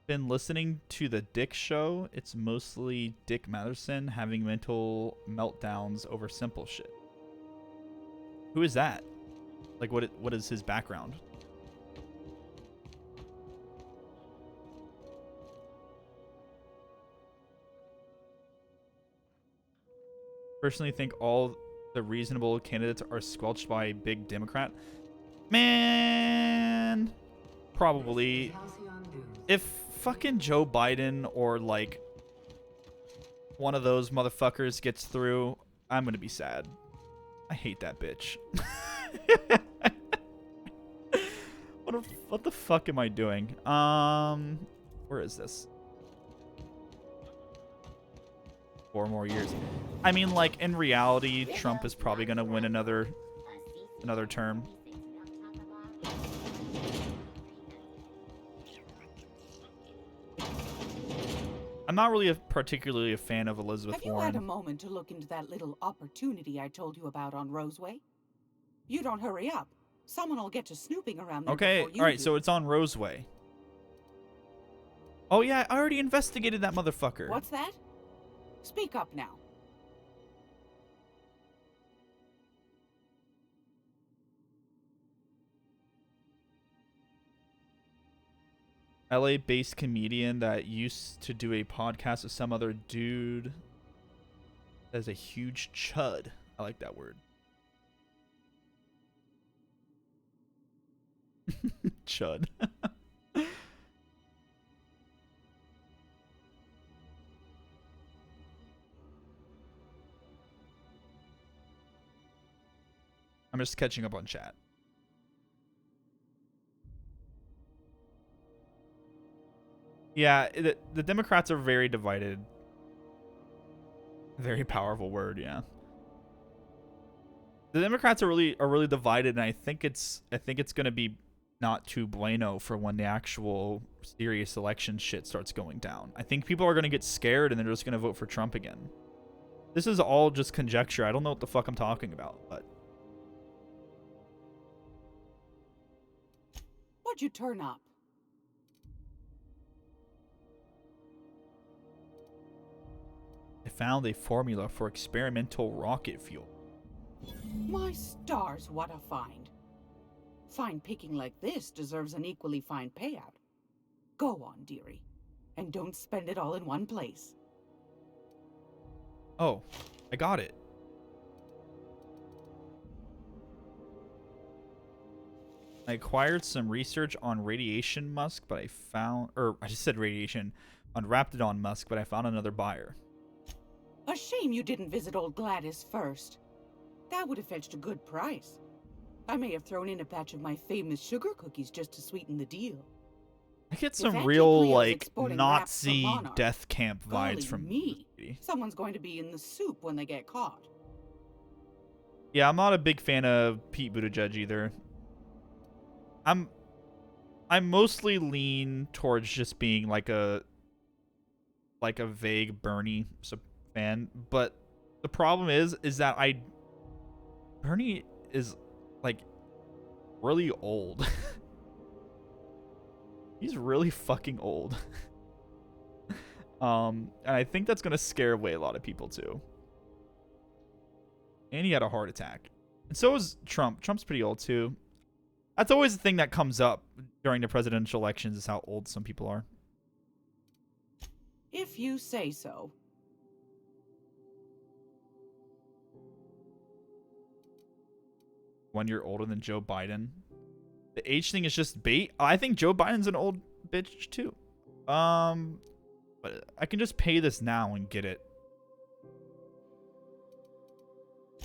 Been listening to the Dick Show. It's mostly Dick Matherson having mental meltdowns over simple shit. Who is that? Like, what is his background? Personally think all the reasonable candidates are squelched by a big Democrat. Man, probably. If fucking Joe Biden or like one of those motherfuckers gets through, I'm gonna be sad. I hate that bitch. What the fuck am I doing? Where is this? 4 more years. I mean, like, in reality, Trump is probably gonna win another term. I'm not really particularly a fan of Elizabeth Have you Warren. had a moment to look into that little opportunity I told you about on Roseway? You don't hurry up. Someone will get to snooping around there Okay, before you all right, do. so it's on Roseway. Oh yeah, I already investigated that motherfucker. What's that? Speak up now. LA-based comedian that used to do a podcast with some other dude as a huge chud. I like that word. Chud. I'm just catching up on chat. Yeah, the Democrats are very divided. Very powerful word, yeah. The Democrats are really divided, and I think it's gonna be not too bueno for when the actual serious election shit starts going down. I think people are gonna get scared and they're just gonna vote for Trump again. This is all just conjecture. I don't know what the fuck I'm talking about, but What'd you turn up? I found a formula for experimental rocket fuel. My stars, what a find. Fine picking like this deserves an equally fine payout. Go on, dearie. And don't spend it all in one place. Oh, I got it. I acquired some research on radiation musk, but I just said radiation on Raptidon musk, but I found another buyer. A shame you didn't visit old Gladys first. That would have fetched a good price. I may have thrown in a batch of my famous sugar cookies just to sweeten the deal. I get If some Auntie real, Cleo's like, exporting wraps for Nazi Monarch, death camp vibes golly from me. this movie. Someone's going to be in the soup when they get caught. Yeah, I'm not a big fan of Pete Buttigieg either. I'm mostly lean towards just being like a vague Bernie fan, but the problem is that Bernie is like really old. He's really fucking old. And I think that's gonna scare away a lot of people too. And he had a heart attack. And so is Trump. Trump's pretty old too. That's always the thing that comes up during the presidential elections, is how old some people are. If you say so. 1 year older than Joe Biden. The age thing is just bait. I think Joe Biden's an old bitch too. But I can just pay this now and get it.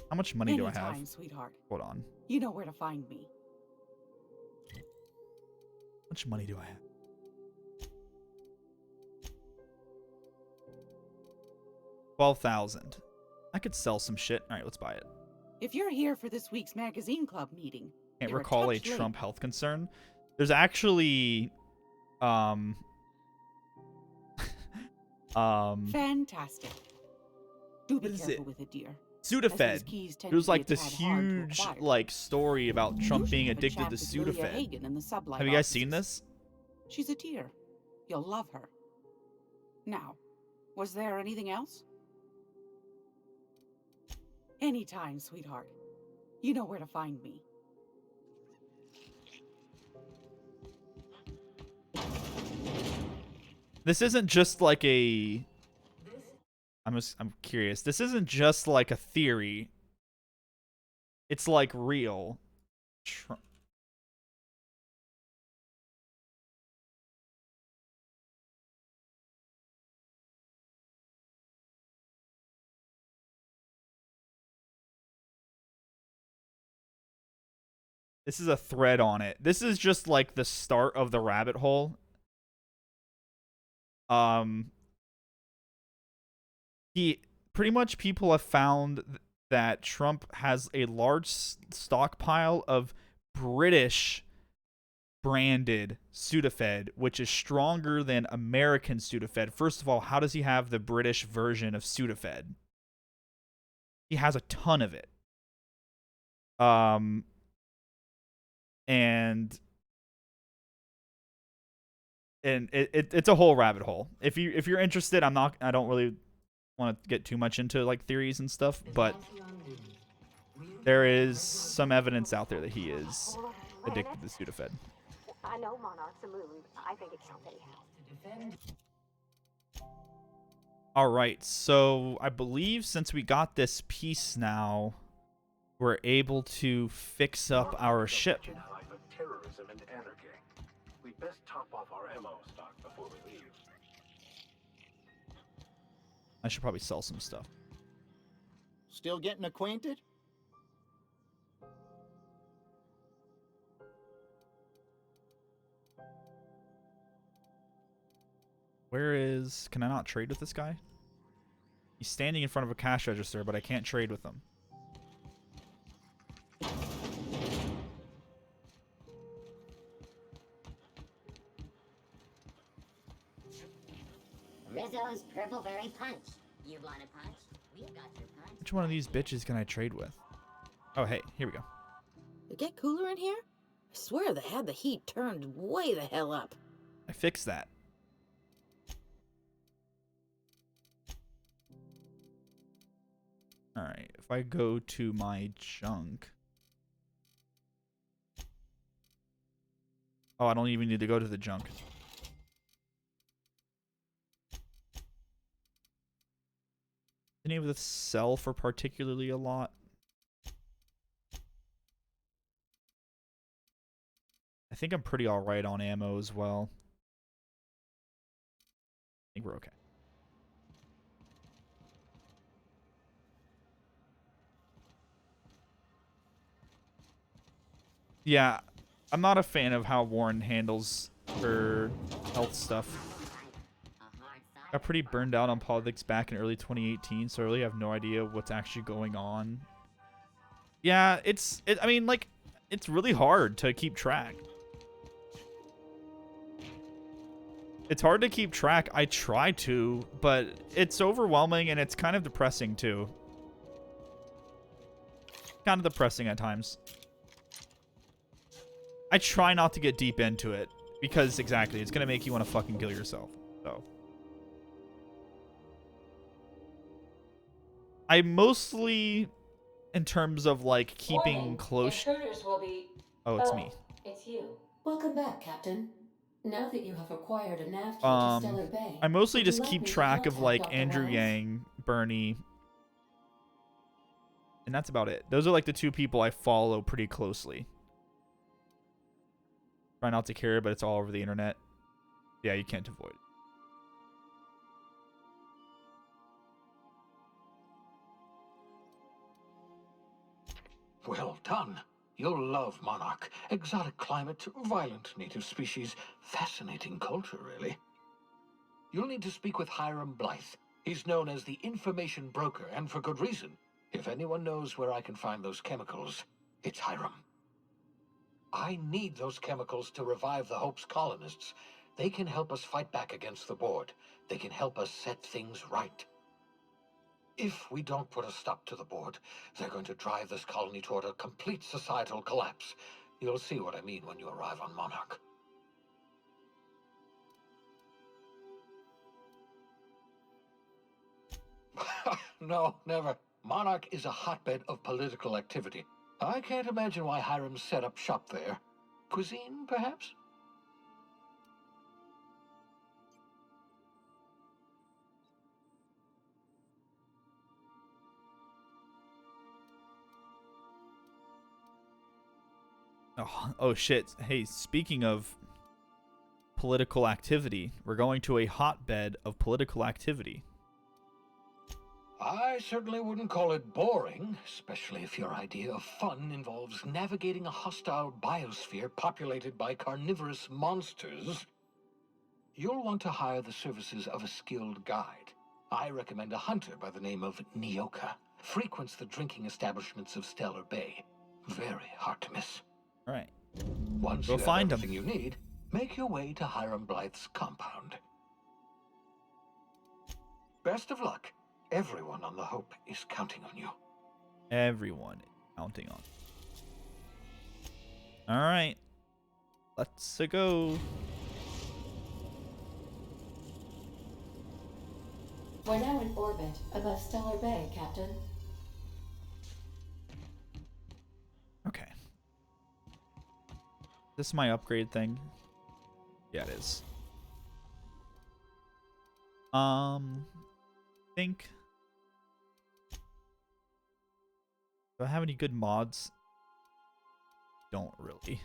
How much money do I have? Anytime, sweetheart. Hold on. You know where to find me. How much money do I have? 12,000. I could sell some shit. All right, let's buy it. If you're here for this week's magazine club meeting, Can't you're recall a touch late. Trump health concern. There's actually Fantastic. Do be What is careful it? with it, dear. Sudafed. It was like this huge like story about Trump You being should have a addicted chat to with Lilia Sudafed. Hagen in the sublight Have you guys seen offices. this? She's a dear. You'll love her. Now, was there anything else? Anytime, sweetheart. You know where to find me. This isn't just like a I'm curious. This isn't just like a theory. It's like real. This is a thread on it. This is just like the start of the rabbit hole. Pretty much people have found that Trump has a large stockpile of British branded Sudafed, which is stronger than American Sudafed. First of all, how does he have the British version of Sudafed? He has a ton of it. And and it's a whole rabbit hole. If you're interested, I don't really want to get too much into like theories and stuff, but there is some evidence out there that he is addicted to Sudafed. I know Monarch's a moon. I think it counts anyhow. All right, so I believe since we got this piece now, we're able to fix up our ship. Terrorism and anarchy. We best top off our ammo stock before we leave. I should probably sell some stuff. Still getting acquainted? Where is... Can I not trade with this guy? He's standing in front of a cash register, but I can't trade with him. Rizzo's Purple Berry Punch. You want a punch? We've got your punch. Which one of these bitches can I trade with? Oh, hey, here we go. It get cooler in here? I swear they had the heat turned way the hell up. I fixed that. Alright, if I go to my junk... Oh, I don't even need to go to the junk. Any of this sell for particularly a lot? I think I'm pretty alright on ammo as well. I think we're okay. Yeah, I'm not a fan of how Warren handles her health stuff. Got pretty burned out on politics back in early 2018, so I really have no idea what's actually going on. Yeah, I mean, like, it's really hard to keep track. It's hard to keep track. I try to, but it's overwhelming and it's kind of depressing too. Kind of depressing at times. I try not to get deep into it because exactly, it's going to make you want to fucking kill yourself. So I mostly, in terms of like keeping Warning. close. Intruders will be... Oh, it's me. It's you. Welcome back, Captain. Now that you have acquired a nav key to Stellar Bay, I mostly would you just like keep me to track of contact like Dr. Andrew Wells? Yang, Bernie, and that's about it. Those are like the two people I follow pretty closely. Try not to care, but it's all over the internet. Yeah, you can't avoid it. Well done. You'll love Monarch. Exotic climate, violent native species, fascinating culture, really. You'll need to speak with Hiram Blythe. He's known as the information broker, and for good reason. If anyone knows where I can find those chemicals, it's Hiram. I need those chemicals to revive the Hope's colonists. They can help us fight back against the Board. They can help us set things right. If we don't put a stop to the Board, they're going to drive this colony toward a complete societal collapse. You'll see what I mean when you arrive on Monarch. No, never. Monarch is a hotbed of political activity. I can't imagine why Hiram set up shop there. Cuisine, perhaps? Oh shit. Hey, speaking of political activity, we're going to a hotbed of political activity. I certainly wouldn't call it boring, especially if your idea of fun involves navigating a hostile biosphere populated by carnivorous monsters. You'll want to hire the services of a skilled guide. I recommend a hunter by the name of Nyoka. Frequents the drinking establishments of Stellar Bay. Very hard to miss. All right. Once We'll you have find everything him. you need, make your way to Hiram Blythe's compound. Best of luck. Everyone on the Hope is counting on you. Everyone is counting on. All right. Let's go. We're now in orbit above Stellar Bay, Captain. Okay. This is my upgrade thing. Yeah, it is. Think. Do I have any good mods? Don't really.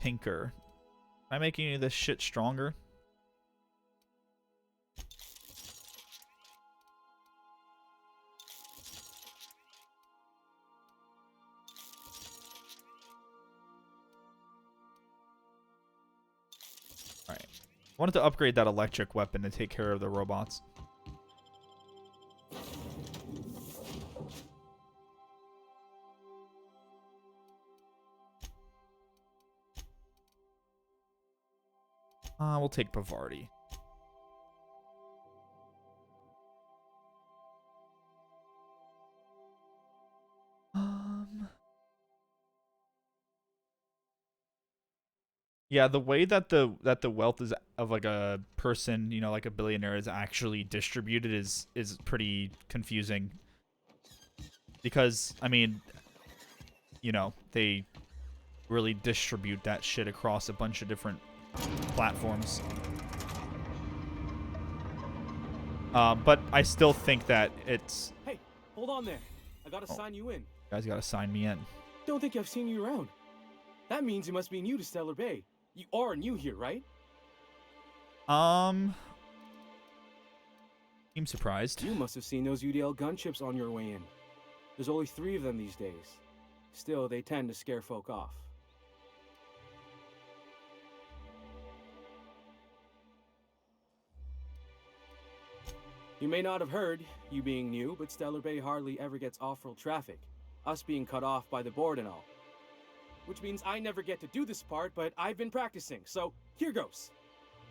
Tinker. Am I making any of this shit stronger? Alright. I wanted to upgrade that electric weapon to take care of the robots. We'll take Bavardi. Yeah, the way that the wealth is of like a person, you know, like a billionaire is actually distributed is pretty confusing. Because I mean, you know, they really distribute that shit across a bunch of different platforms. But I still think that it's... Hey, hold on there. I gotta sign you in. You guys gotta sign me in. Don't think I've seen you around. That means you must be new to Stellar Bay. You are new here, right? I'm surprised. You must have seen those UDL gunships on your way in. There's only 3 of them these days. Still, they tend to scare folk off. You may not have heard, you being new, but Stellar Bay hardly ever gets off-world traffic, us being cut off by the board and all. Which means I never get to do this part, but I've been practicing, so here goes.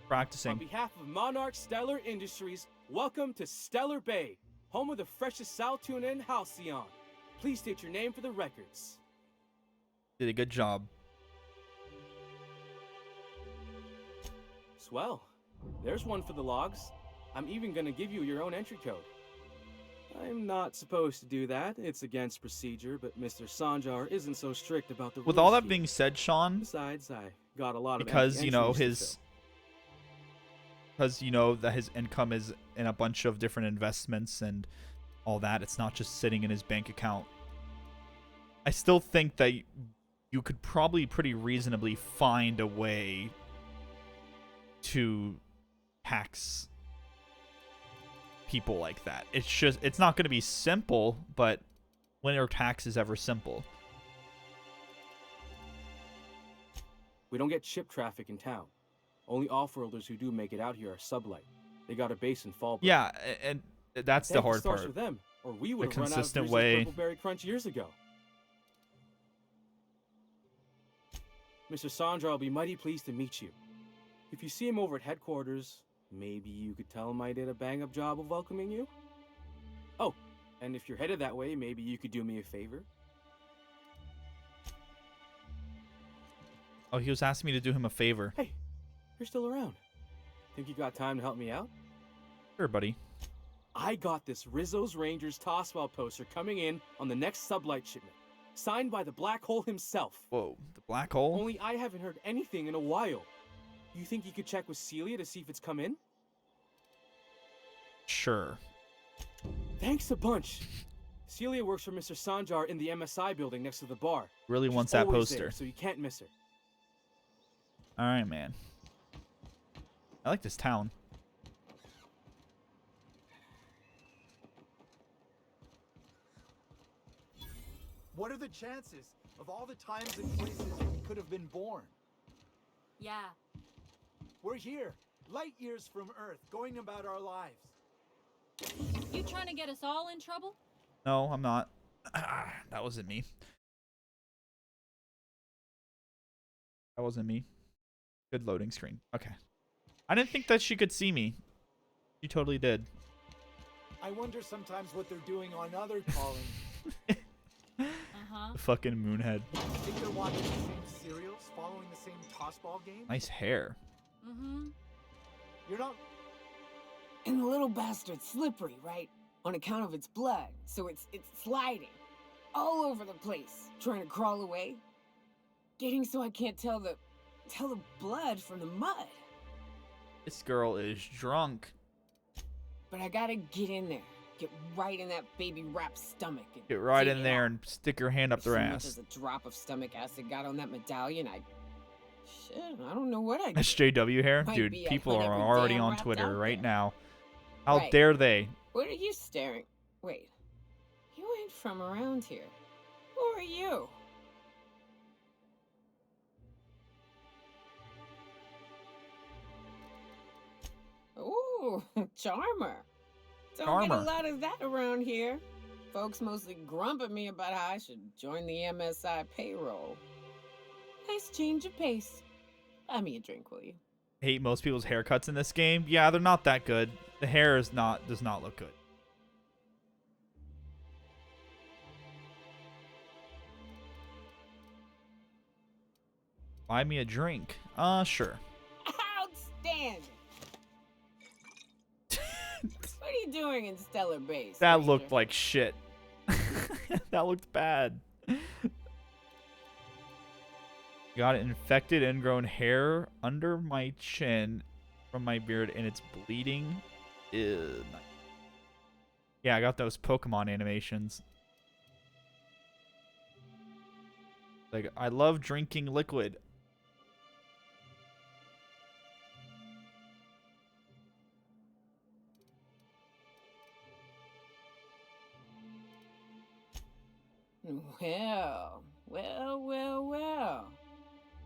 Practicing. On behalf of Monarch Stellar Industries, welcome to Stellar Bay, home of the freshest sal tuna and halcyon. Please state your name for the records. Did a good job. Swell. There's one for the logs. I'm even gonna give you your own entry code. I'm not supposed to do that. It's against procedure, but Mr. Sanjar isn't so strict about the rules. With all that being said, Sean, Besides, I got a lot of because empty you know entries because you know that his income is in a bunch of different investments and all that. It's not just sitting in his bank account. I still think that you could probably pretty reasonably find a way to tax people like that. It's not going to be simple, but when are taxes ever simple? We don't get ship traffic in town. Only off-worlders who do make it out here are sublight. They got a base in Fallbrook. Yeah, and that's the hard part. For them, or we would have run out of consistent Grizzly's way. Purple Berry Crunch years ago. Mr. Sandra will be mighty pleased to meet you. If you see him over at headquarters, maybe you could tell him I did a bang-up job of welcoming you? Oh, and if you're headed that way, maybe you could do me a favor? Oh, he was asking me to do him a favor. Hey, you're still around. Think you got time to help me out? Sure, buddy. I got this Rizzo's Rangers Tosswell poster coming in on the next sublight shipment. Signed by the Black Hole himself. Whoa, the Black Hole? Only I haven't heard anything in a while. You think you could check with Celia to see if it's come in? Sure. Thanks a bunch. Celia works for Mr. Sanjar in the MSI building next to the bar. Really She's wants that always poster. there, so you can't miss her. All right, man. I like this town. What are the chances of all the times and places we could have been born? Yeah. We're here, light years from Earth, going about our lives. You trying to get us all in trouble? No, I'm not. That wasn't me. That wasn't me. Good loading screen. Okay. I didn't think that she could see me. She totally did. I wonder sometimes what they're doing on other callings. The fucking moonhead. Think they're watching the same serials, following the same tossball game? Nice hair. Mm-hmm. You're not... And the little bastard's slippery, right? On account of its blood, so it's sliding. All over the place, trying to crawl away. Getting so I can't tell the blood from the mud. This girl is drunk. But I gotta get in there. Get right in that baby rap's stomach. And Get right dig in it there out. and stick your hand up If their so much ass. as a drop of stomach acid got on that medallion, shit, I don't know what I'd do. SJW hair? Might Dude, be I people hunt are every already damn on rat Twitter out right there. now. How Right. dare they? What are you staring? Wait. You ain't from around here. Who are you? Ooh, charmer. Don't get Charmer. a lot of that around here. Folks mostly grump at me about how I should join the MSI payroll. Nice change of pace. Buy me a drink, will you? Hate most people's haircuts in this game. Yeah, they're not that good. The hair does not look good. Buy me a drink. Sure. Outstanding. What are you doing in Stellar Base? That stranger? looked like shit. That looked bad. Got infected ingrown hair under my chin from my beard and it's bleeding. Ew. Yeah, I got those Pokemon animations. Like, I love drinking liquid. Well.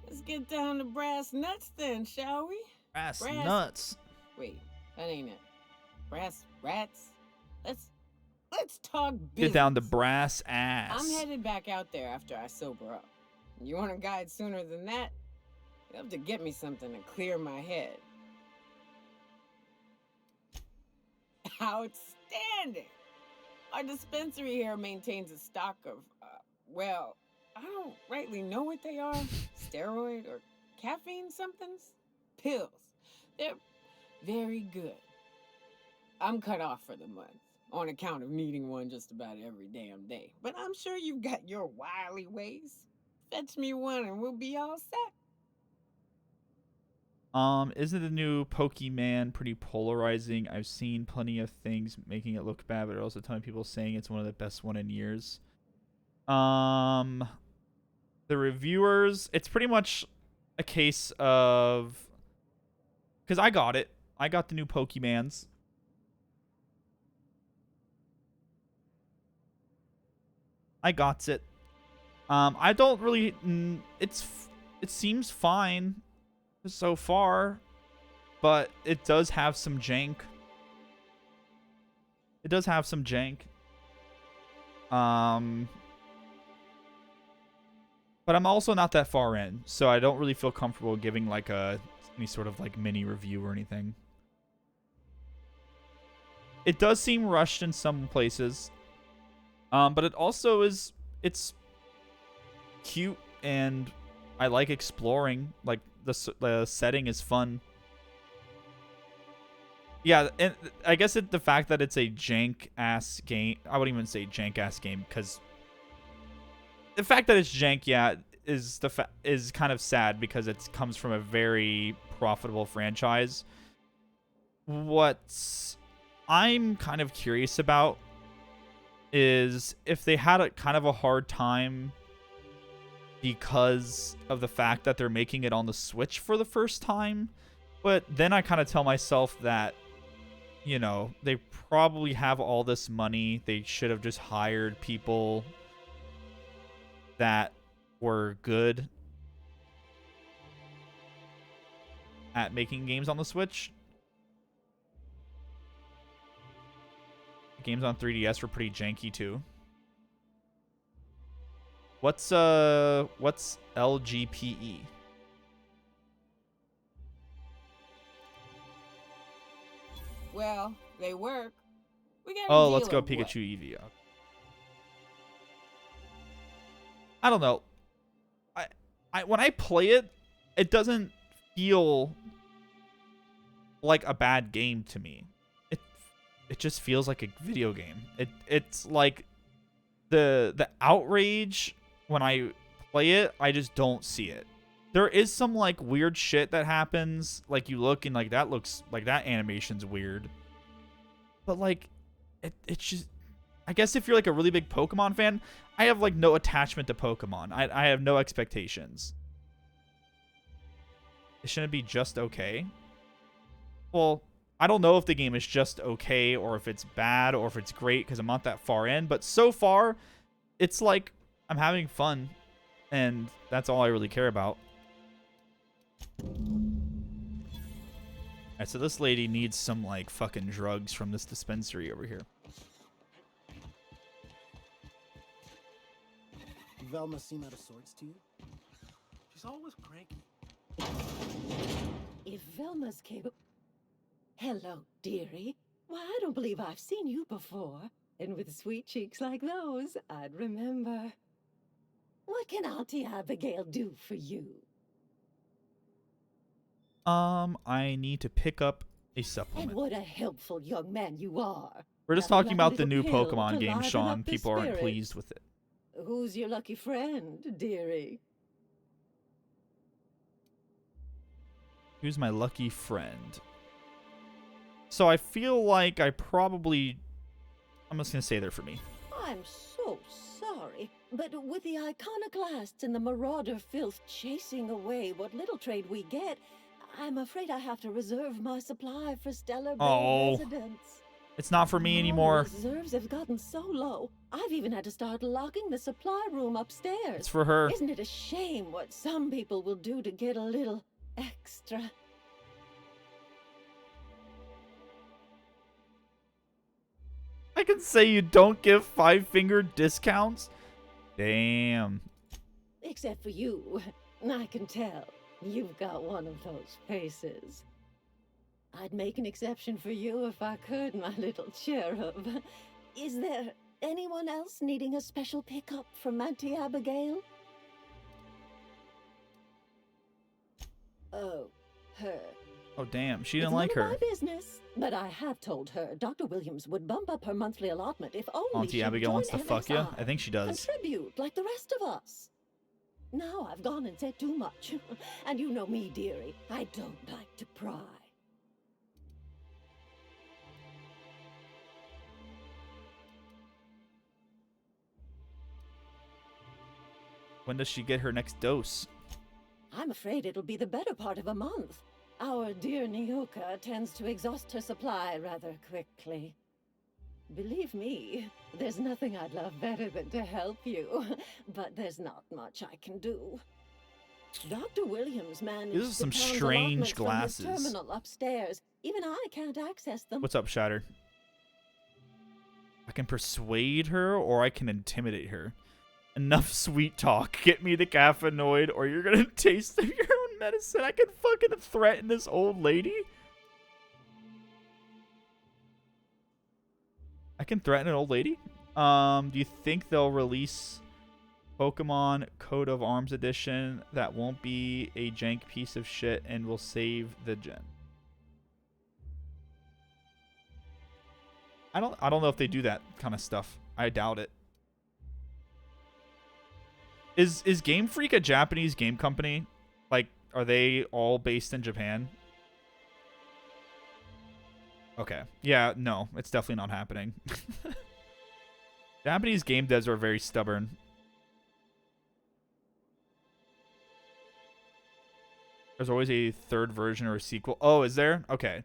Let's get down to brass nuts then, shall we? Brass nuts. Wait, that ain't it. Brass rats? Let's talk business. Get down to brass ass. I'm headed back out there after I sober up. You want a guide sooner than that? You have to get me something to clear my head. Outstanding! Our dispensary here maintains a stock of, well, I don't rightly know what they are. Steroid or caffeine somethings? Pills. They're very good. I'm cut off for the month on account of needing one just about every damn day. But I'm sure you've got your wily ways. Fetch me one and we'll be all set. Isn't the new Pokemon pretty polarizing? I've seen plenty of things making it look bad, but also a ton of people saying it's one of the best one in years. The reviewers, it's pretty much a case of, because I got it. I got the new Pokemons. I got it. I don't really. It seems fine so far, but it does have some jank. It does have some jank. But I'm also not that far in, so I don't really feel comfortable giving like any sort of like mini review or anything. It does seem rushed in some places. But it also it's cute and I like exploring. Like the setting is fun. Yeah, and I guess the fact that it's a jank-ass game, I wouldn't even say jank-ass game, because the fact that it's jank, yeah, is kind of sad because it comes from a very profitable franchise. What I'm kind of curious about is if they had a kind of a hard time because of the fact that they're making it on the Switch for the first time. But then I kind of tell myself that, you know, they probably have all this money. They should have just hired people that were good at making games on the Switch. Games on 3DS were pretty janky too. What's LGPE? Well, they work. We got Oh, let's go Pikachu Eevee. I don't know. I when I play it, it doesn't feel like a bad game to me. It just feels like a video game. It's like the outrage when I play it, I just don't see it. There is some like weird shit that happens. Like you look and like that looks like that animation's weird. But like it's just, I guess if you're like a really big Pokemon fan, I have like no attachment to Pokemon. I have no expectations. It shouldn't be just okay. Well, I don't know if the game is just okay or if it's bad or if it's great because I'm not that far in. But so far, it's like I'm having fun. And that's all I really care about. Alright, so this lady needs some like fucking drugs from this dispensary over here. Velma seem out of sorts to you? She's always cranky. If Velma's capable... Hello, dearie. Why, I don't believe I've seen you before. And with sweet cheeks like those, I'd remember. What can Auntie Abigail do for you? I need to pick up a supplement. And what a helpful young man you are. We're just Nothing talking like a about the new little pill Pokemon to game, liven Sean. up the People aren't spirits. pleased with it. Who's your lucky friend, dearie? Who's my lucky friend? So I feel like I probably... I'm just going to say they're for me. I'm so sorry, but with the iconoclasts and the marauder filth chasing away what little trade we get, I'm afraid I have to reserve my supply for Stellar Bay residents. It's not for me anymore. Reserves have gotten so low, I've even had to start locking the supply room upstairs. It's for her. Isn't it a shame what some people will do to get a little extra? I can say you don't give five-finger discounts? Damn. Except for you. I can tell. You've got one of those faces. I'd make an exception for you if I could, my little cherub. Is there anyone else needing a special pickup from Auntie Abigail? Oh, her. Oh, damn. She didn't It's like none her. of my business, but I have told her Dr. Williams would bump up her monthly allotment if only Auntie she'd Abigail join wants to fuck you? MSI. I think she does. Contribute like the rest of us. Now I've gone and said too much. And you know me, dearie. I don't like to pry. When does she get her next dose? I'm afraid it'll be the better part of a month. Our dear Nyoka tends to exhaust her supply rather quickly. Believe me, there's nothing I'd love better than to help you, but there's not much I can do. Dr. Williams managed These are some to pound strange allotments from glasses. his terminal upstairs. Even I can't access them. What's up, Shatter? I can persuade her or I can intimidate her. Enough sweet talk. Get me the caffeinoid or you're gonna taste of your own medicine. I can fucking threaten this old lady. I can threaten an old lady? Do you think they'll release Pokemon Coat of Arms Edition that won't be a jank piece of shit and will save the gen? I don't know if they do that kind of stuff. I doubt it. Is Game Freak a Japanese game company? Like, are they all based in Japan? Okay. Yeah, no. It's definitely not happening. Japanese game devs are very stubborn. There's always a third version or a sequel. Oh, is there? Okay.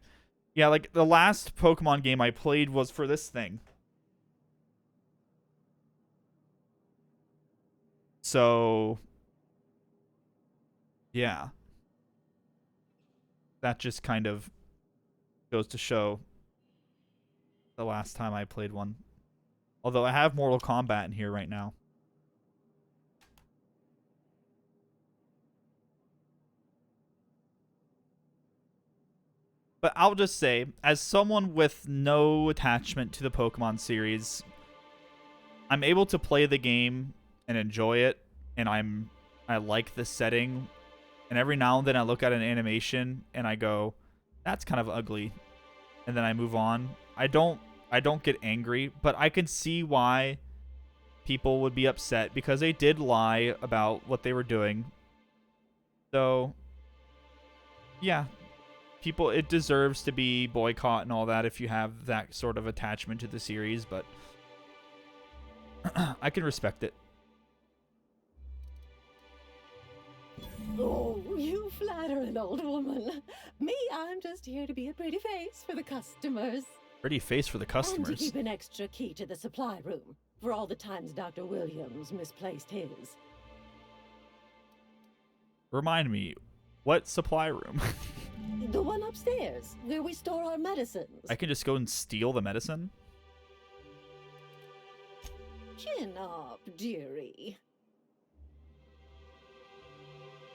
Yeah, like, the last Pokemon game I played was for this thing. So, yeah. That just kind of goes to show the last time I played one. Although I have Mortal Kombat in here right now. But I'll just say, as someone with no attachment to the Pokemon series, I'm able to play the game and enjoy it, and I like the setting, and every now and then I look at an animation and I go, That's kind of ugly. And then I move on. I don't get angry, but I can see why people would be upset because they did lie about what they were doing. So, yeah. People, it deserves to be boycott and all that if you have that sort of attachment to the series, but I can respect it. Oh, you flatter an old woman. Me, I'm just here to be a pretty face for the customers. Pretty face for the customers. And to keep an extra key to the supply room for all the times Dr. Williams misplaced his. Remind me, what supply room? The one upstairs, where we store our medicines. I can just go and steal the medicine? Chin up, dearie.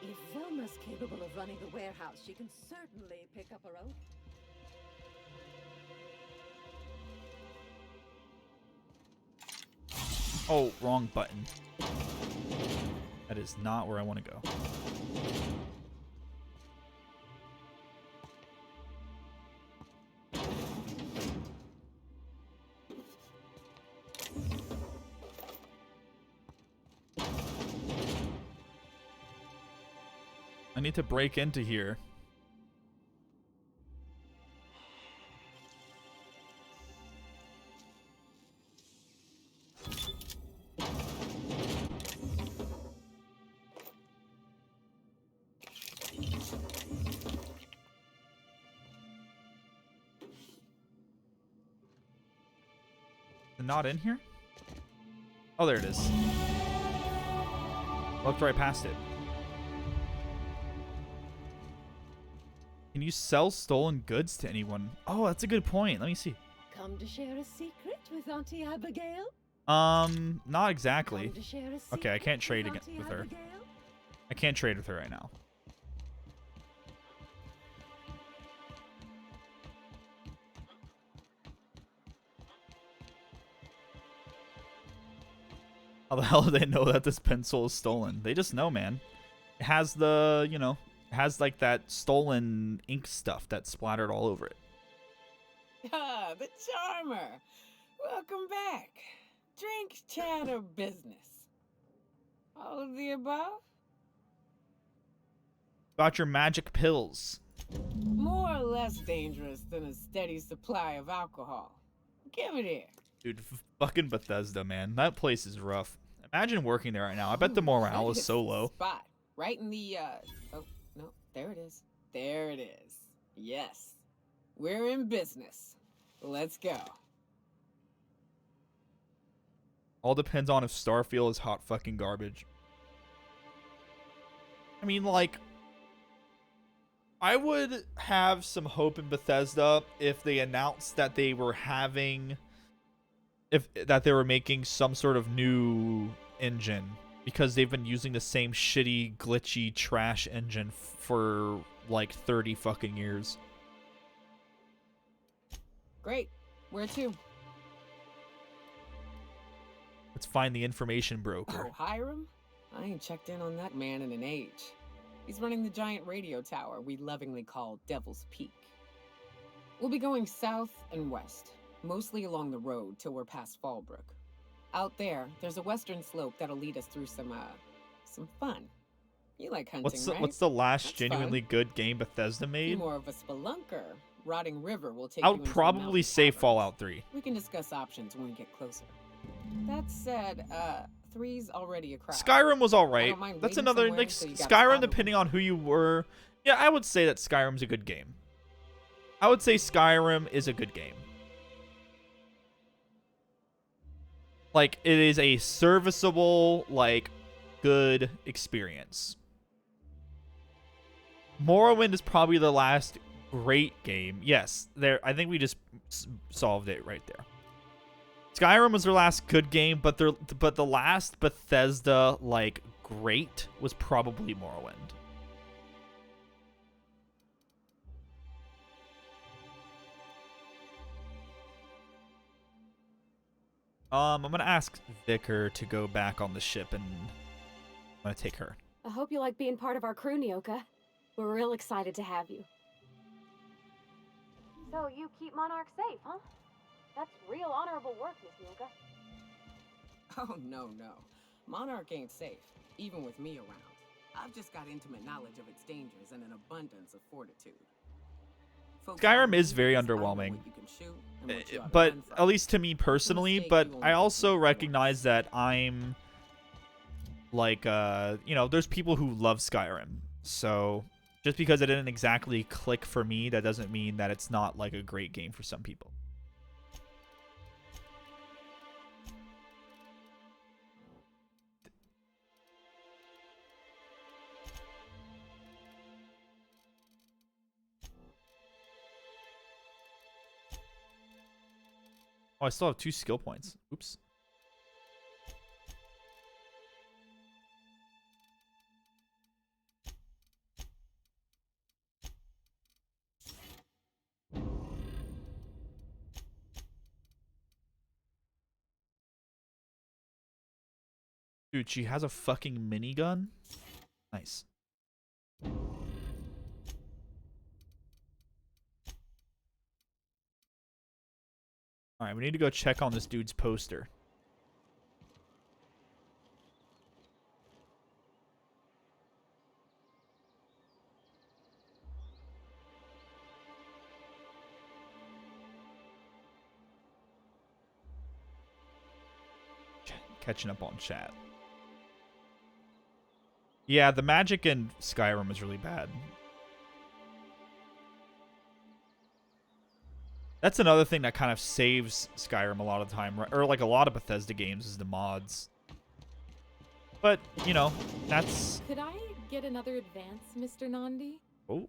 If Velma's capable of running the warehouse, she can certainly pick up her own. Oh, wrong button. That is not where I want to go. I need to break into here. Not in here? Oh, there it is. Looked right past it. Can you sell stolen goods to anyone? Oh, that's a good point. Let me see. Come to share a secret with Auntie Abigail? Not exactly. Come to share a secret Okay, I can't trade again Auntie with her. Abigail? I can't trade with her right now. How the hell do they know that this pencil is stolen? They just know, man. It has the, you know, it has like that stolen ink stuff that's splattered all over it. Ah, the charmer. Welcome back. Drink, chat, or business? All of the above? Got your magic pills. More or less dangerous than a steady supply of alcohol. Give it here. Dude, fucking Bethesda, man. That place is rough. Imagine working there right now. I bet the morale is so low. Spot. Right in the, oh, no, there it is. There it is. Yes. We're in business. Let's go. All depends on if Starfield is hot fucking garbage. I mean, like, I would have some hope in Bethesda if they announced that they were having, that they were making some sort of new engine, because they've been using the same shitty, glitchy, trash engine for like 30 fucking years. Great. Where to? Let's find the information broker. Oh, Hiram? I ain't checked in on that man in an age. He's running the giant radio tower we lovingly call Devil's Peak. We'll be going south and west, mostly along the road till we're past Fallbrook. Out there's a western slope that'll lead us through some fun. You like hunting, right? What's the last That's genuinely fun. good game Bethesda If made? you're more of a spelunker, Rotting River will take I you would into the probably mountain say caverns. Fallout 3. We can discuss options when we get closer. That said, 3's already a crowd. Skyrim was I alright. don't mind That's waiting another, somewhere like, till you got Skyrim, spotted. depending on who you were. Yeah, I would say that Skyrim's a good game. I would say Skyrim is a good game. Like, it is a serviceable, like, good experience. Morrowind is probably the last great game. Yes, I think we just solved it right there. Skyrim was their last good game, but the last Bethesda, like, great was probably Morrowind. I'm gonna ask Vicar to go back on the ship, and I'm gonna take her. I hope you like being part of our crew, Nyoka. We're real excited to have you. So you keep Monarch safe, huh? That's real honorable work, Miss Nuka. Oh, no. Monarch ain't safe, even with me around. I've just got intimate knowledge of its dangers and an abundance of fortitude. Folks Skyrim call is me very because I know underwhelming. what you can shoot and what you ought to But run from. at least to me personally, mistake but you won't I make also once. recognize that I'm like you know, there's people who love Skyrim. So just because it didn't exactly click for me, that doesn't mean that it's not like a great game for some people. Oh, I still have 2 skill points. Oops. Dude, she has a fucking minigun? Nice. Alright, we need to go check on this dude's poster. Catching up on chat. Yeah, the magic in Skyrim is really bad. That's another thing that kind of saves Skyrim a lot of the time, or like a lot of Bethesda games, is the mods. But, you know, that's... Could I get another advance, Mr. Nandi? Oh.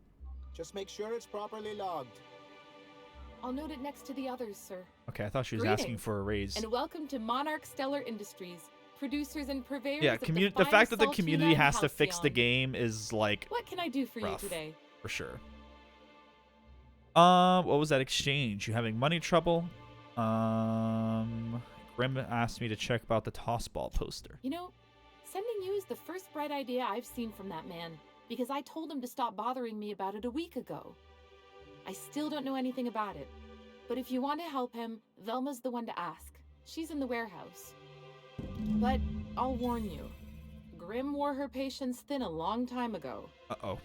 Just make sure it's properly logged. I'll note it next to the others, sir. Okay, I thought she was asking for a raise. And welcome to Monarch Stellar Industries, producers and purveyors Yeah, of the fact that the community has to fix the game is, like, what can I do for rough, you today? for sure. What was that exchange? You having money trouble? Grim asked me to check about the tossball poster. You know, sending you is the first bright idea I've seen from that man, because I told him to stop bothering me about it a week ago. I still don't know anything about it, but if you want to help him, Velma's the one to ask. She's in the warehouse. But I'll warn you, Grim wore her patience thin a long time ago. Uh-oh.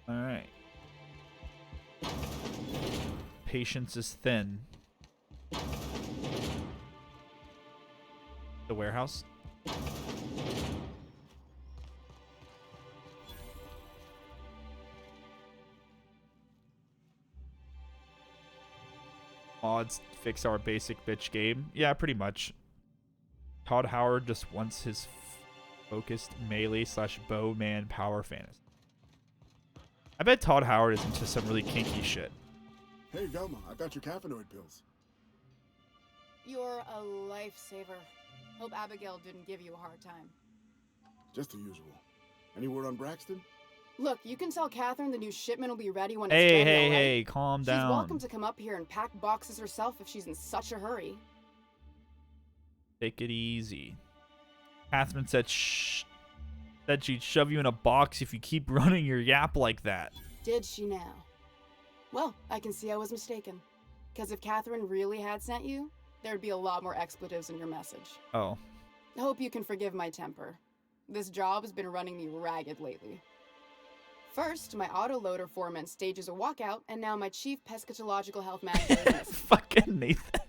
Alright. Patience is thin. The warehouse? Mods fix our basic bitch game. Yeah, pretty much. Todd Howard just wants his focused melee / bowman power fantasy. I bet Todd Howard is into some really kinky shit. Hey, Velma, I got your caffeinoid pills. You're a lifesaver. Hope Abigail didn't give you a hard time. Just the usual. Any word on Braxton? Look, you can tell Catherine the new shipment will be ready when it's Hey, ready, hey, all right? hey, calm down. She's welcome to come up here and pack boxes herself if she's in such a hurry. Take it easy. Catherine said said she'd shove you in a box if you keep running your yap like that. Did she now? Well, I can see I was mistaken. Because if Catherine really had sent you, there'd be a lot more expletives in your message. Oh. I hope you can forgive my temper. This job has been running me ragged lately. First, my autoloader foreman stages a walkout, and now my chief pescatological health manager is missing. Fucking Nathan.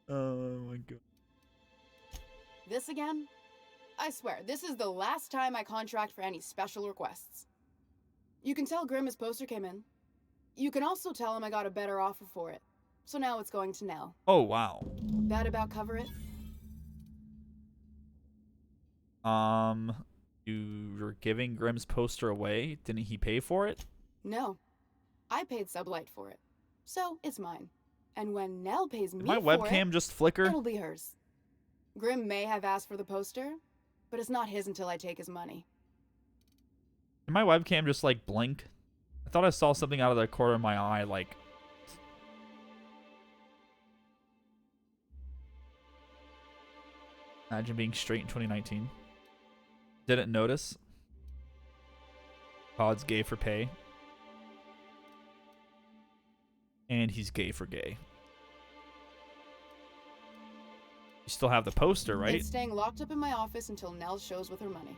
Oh my god. This again? I swear, this is the last time I contract for any special requests. You can tell Grim his poster came in. You can also tell him I got a better offer for it. So now it's going to Nell. Oh, wow. That about cover it? You were giving Grim's poster away? Didn't he pay for it? No. I paid Sublight for it. So it's mine. And when Nell pays me Did my for webcam it, just flicker? it'll be hers. Grim may have asked for the poster, but it's not his until I take his money. Did my webcam just, like, blink? I thought I saw something out of the corner of my eye, like... Imagine being straight in 2019. Didn't notice. Todd's gay for pay. And he's gay for gay. You still have the poster, right? It's staying locked up in my office until Nell shows with her money.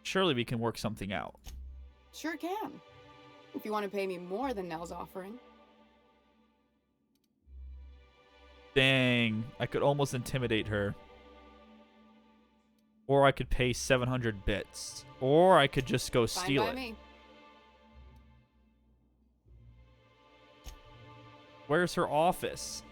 Surely we can work something out. Sure can. If you want to pay me more than Nell's offering. Dang, I could almost intimidate her. Or I could pay 700 bits. Or I could just go steal it. Fine by me. Where's her office?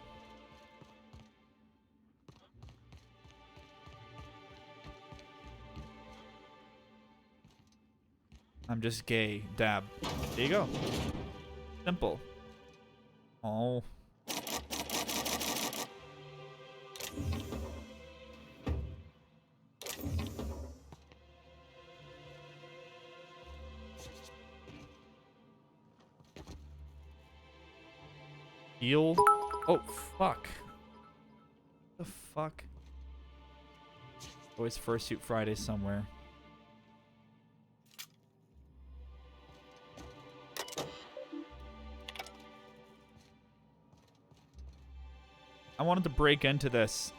I'm just gay. Dab. There you go. Simple. Oh. Heal. Oh, fuck. The fuck? Always Fursuit Friday somewhere. I wanted to break into this.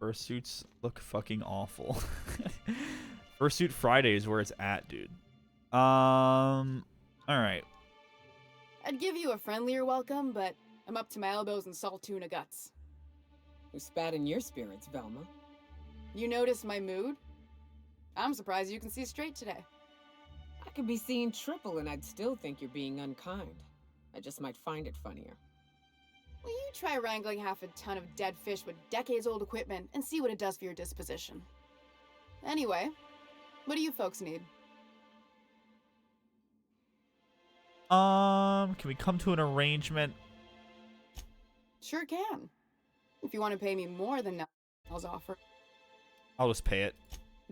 Fursuits look fucking awful. Fursuit Friday is where it's at, dude. Alright. I'd give you a friendlier welcome, but I'm up to my elbows in salt tuna guts. Who spat in your spirits, Velma? You noticed my mood? I'm surprised you can see straight today. I could be seeing triple and I'd still think you're being unkind. I just might find it funnier. Will you try wrangling half a ton of dead fish with decades-old equipment and see what it does for your disposition? Anyway, what do you folks need? Can we come to an arrangement? Sure can. If you want to pay me more than Nell's offer. I'll just pay it.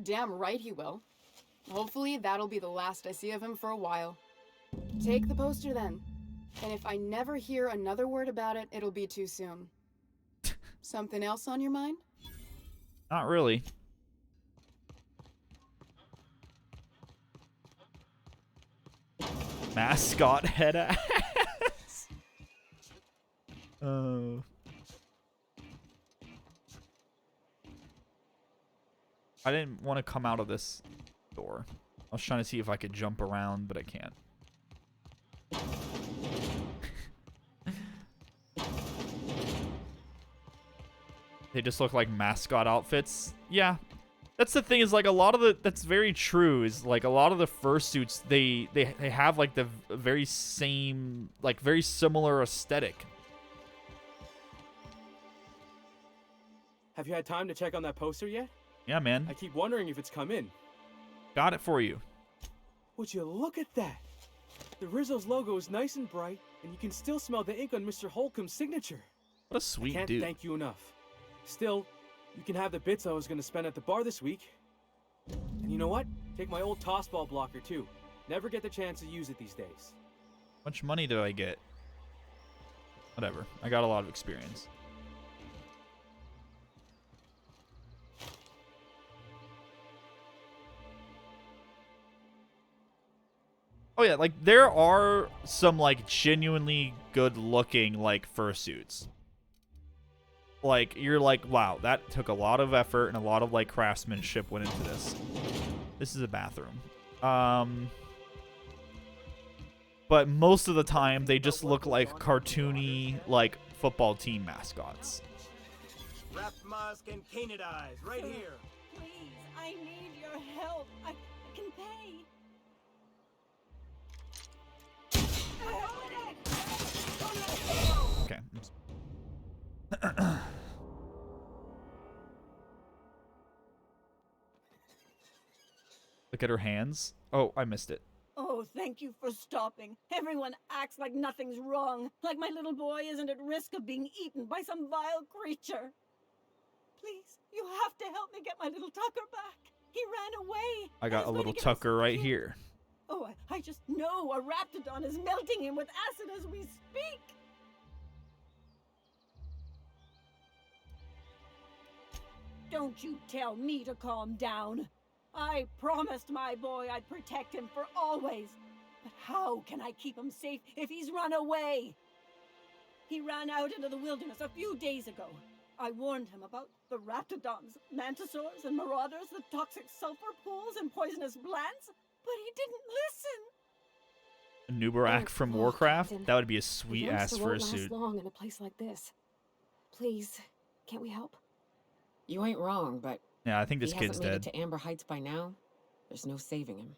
Damn right he will. Hopefully that'll be the last I see of him for a while. Take the poster then. And if I never hear another word about it, it'll be too soon. Something else on your mind? Not really. Mascot head ass. Oh. I didn't want to come out of this door. I was trying to see if I could jump around, but I can't. They just look like mascot outfits. Yeah. That's the thing, is like a lot of the, that's very true, is like a lot of the fursuits, they have like the very same, like very similar aesthetic. Have you had time to check on that poster yet? Yeah, man. I keep wondering if it's come in. Got it for you. Would you look at that? The Rizzo's logo is nice and bright, and you can still smell the ink on Mr. Holcomb's signature. What a sweet Can't dude. thank you enough. Still, you can have the bits I was going to spend at the bar this week. And you know what? Take my old tossball blocker, too. Never get the chance to use it these days. How much money did I get? Whatever. I got a lot of experience. Oh yeah, like there are some like genuinely good looking like fursuits. Like you're like, wow, that took a lot of effort and a lot of like craftsmanship went into this. This is a bathroom. But most of the time they just look like cartoony like football team mascots. Wrap mask and canid eyes, right here. Please, I need your help. I can pay. Okay. Look at her hands. Oh, I missed it. Oh, thank you for stopping. Everyone acts like nothing's wrong, like my little boy isn't at risk of being eaten by some vile creature. Please, you have to help me get my little Tucker back. He ran away. I got a little Tucker right here. Oh, I just know a raptidon is melting him with acid as we speak. Don't you tell me to calm down. I promised my boy I'd protect him for always. But how can I keep him safe if he's run away? He ran out into the wilderness a few days ago. I warned him about the raptidons, mantisaurs, and marauders, the toxic sulfur pools, and poisonous glands, but he didn't listen. A Nubarak from Warcraft? Captain. That would be a sweet ass The won't last fursuit. long in a place like this. Please, can't we help? You ain't wrong, but Yeah, I think this he kid's hasn't made dead. it to Amber Heights by now. There's no saving him.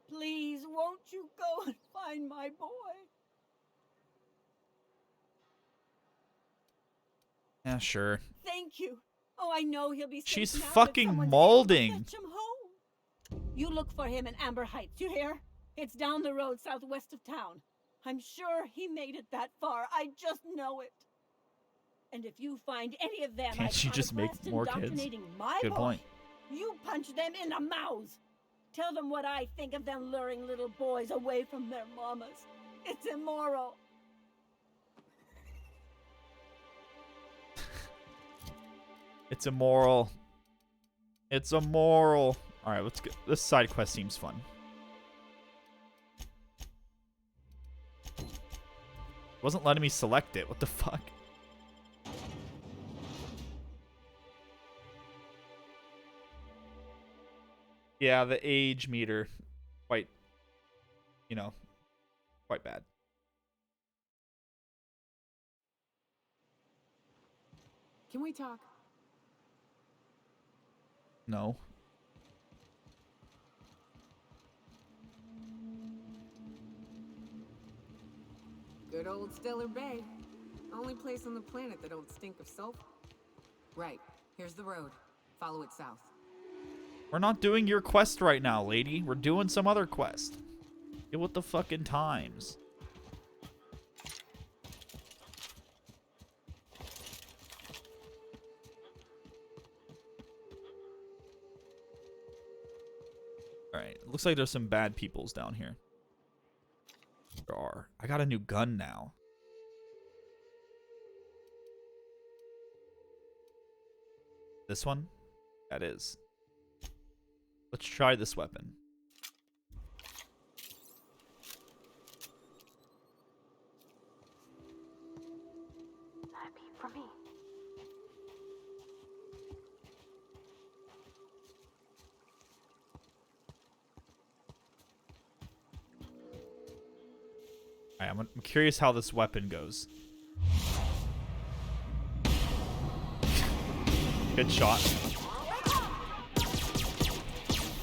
Please, won't you go and find my boy? Yeah, sure. Thank you. Oh, I know he'll be safe She's now that fucking someone's molding. able to fetch him home. You look for him in Amber Heights, you hear? It's down the road southwest of town. I'm sure he made it that far. I just know it. And if you find any of them, Can't she just make more kids? indoctrinating my Good boy, point. you punch them in the mouths. Tell them what I think of them luring little boys away from their mamas. It's immoral. It's immoral. It's immoral. All right, let's go. This side quest seems fun. Wasn't letting me select it. What the fuck? Yeah, the age meter, quite, you know, quite bad. Can we talk? No. Good old Stellar Bay. Only place on the planet that don't stink of sulfur. Right. Here's the road. Follow it south. We're not doing your quest right now, lady. We're doing some other quest. Get with the fucking times. Alright, looks like there's some bad peoples down here. There are. I got a new gun now. This one? That is. Let's try this weapon. Happy for me. Alright, I'm curious how this weapon goes. Good shot.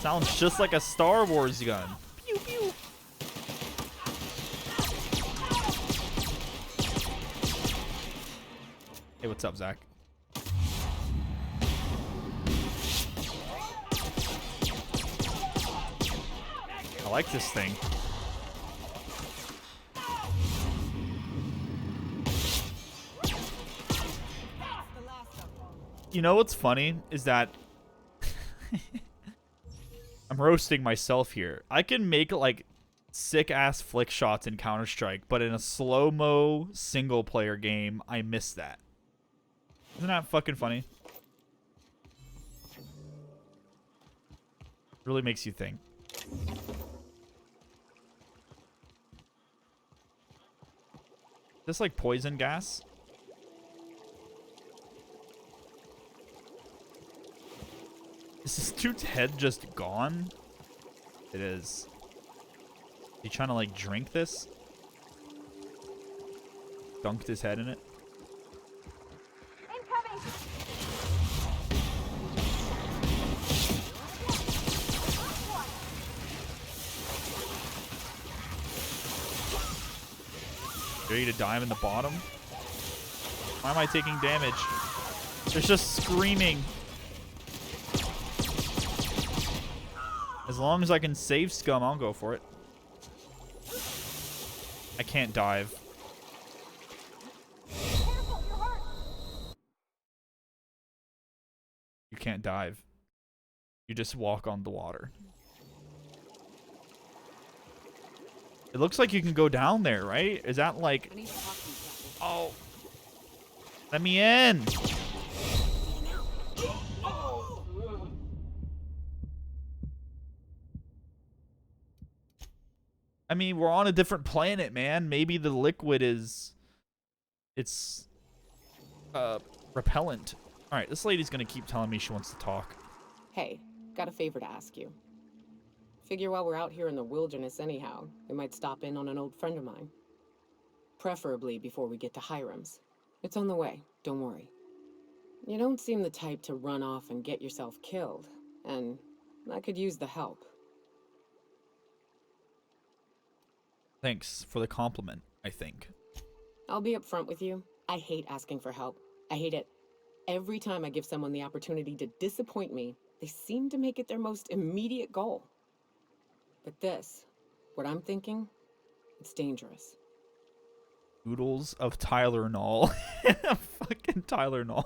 Sounds just like a Star Wars gun. Pew pew. Hey, what's up, Zach? I like this thing. You know what's funny is that I'm roasting myself here. I can make like sick ass flick shots in Counter-Strike, but in a slow-mo single player game, I miss that. Isn't that fucking funny? Really makes you think. This like poison gas? Is this dude's head just gone? It is. He trying to like drink this? Dunked his head in it? Incoming! Ready to dive in the bottom? Why am I taking damage? There's just screaming. As long as I can save scum, I'll go for it. I can't dive. You can't dive. You just walk on the water. It looks like you can go down there, right? Is that like... Oh. Let me in. I mean, we're on a different planet, man. Maybe the liquid is... It's... repellent. Alright, this lady's gonna keep telling me she wants to talk. Hey, got a favor to ask you. Figure while we're out here in the wilderness anyhow, we might stop in on an old friend of mine. Preferably before we get to Hiram's. It's on the way, don't worry. You don't seem the type to run off and get yourself killed, and I could use the help. Thanks for the compliment, I think. I'll be upfront with you. I hate asking for help. I hate it. Every time I give someone the opportunity to disappoint me, they seem to make it their most immediate goal. But this, what I'm thinking, it's dangerous. Noodles of Tylenol. Fucking Tylenol.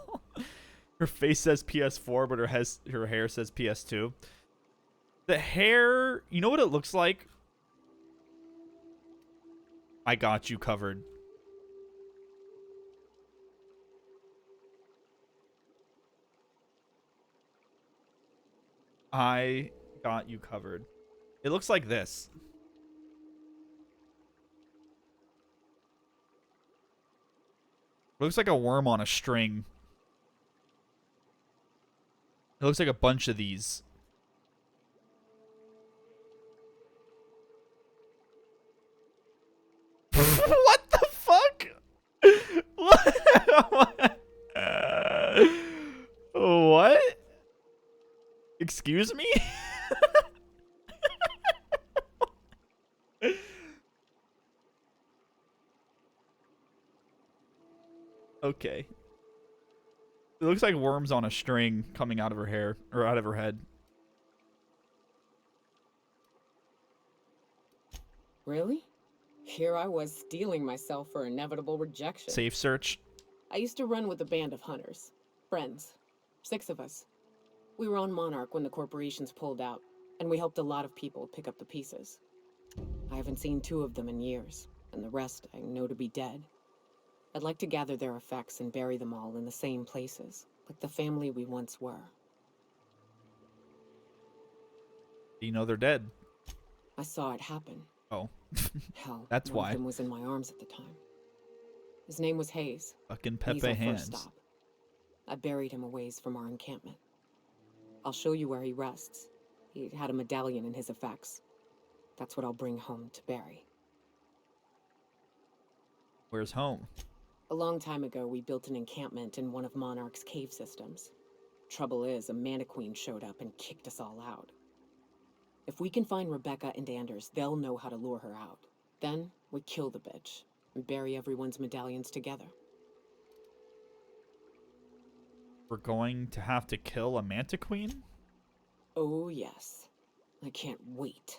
Her face says PS4, but her hair says PS2. The hair, you know what it looks like? I got you covered. I got you covered. It looks like this. It looks like a worm on a string. It looks like a bunch of these. What the fuck? What? What? Excuse me? Okay. It looks like worms on a string coming out of her hair, or out of her head. Really? Here I was steeling myself for inevitable rejection. Safe search. I used to run with a band of hunters. Friends. 6 of us. We were on Monarch when the corporations pulled out, and we helped a lot of people pick up the pieces. I haven't seen 2 of them in years, and the rest I know to be dead. I'd like to gather their effects and bury them all in the same places, like the family we once were. You know they're dead. I saw it happen. Oh. Hell, That's one why. of them was in my arms at the time. His name was Hayes. Fucking He's Pepe our hands. first stop. I buried him a ways from our encampment. I'll show you where he rests. He had a medallion in his effects. That's what I'll bring home to bury. Where's home? A long time ago, we built an encampment in one of Monarch's cave systems. Trouble is, a Mantiqueen showed up and kicked us all out. If we can find Rebecca and Anders, they'll know how to lure her out. Then, we kill the bitch and bury everyone's medallions together. We're going to have to kill a Mantiqueen? Oh, yes. I can't wait.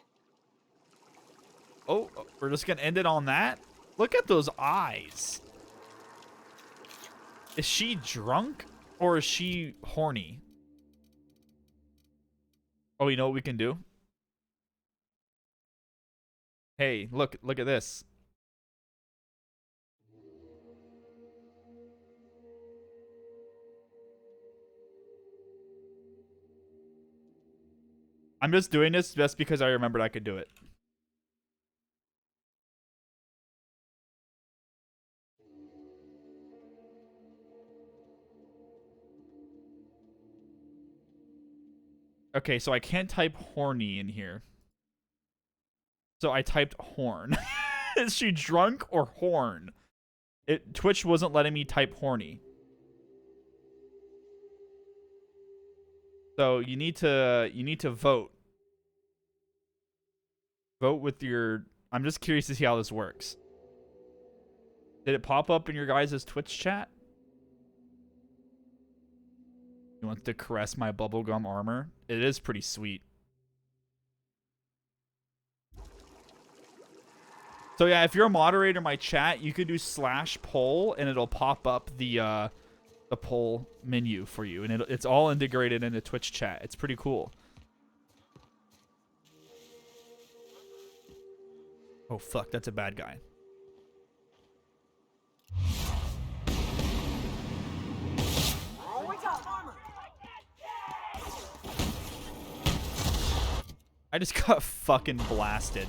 Oh, we're just gonna end it on that? Look at those eyes. Is she drunk or is she horny? Oh, you know what we can do? Hey, look at this. I'm just doing this just because I remembered I could do it. Okay, so I can't type horny in here. So I typed horn. Is she drunk or horn? Twitch wasn't letting me type horny. So you need to vote. Vote with your... I'm just curious to see how this works. Did it pop up in your guys' Twitch chat? You want to caress my bubblegum armor? It is pretty sweet. So yeah, if you're a moderator in my chat, you could do /poll and it'll pop up the poll menu for you, and it's all integrated into Twitch chat. It's pretty cool. Oh, fuck. That's a bad guy. I just got fucking blasted.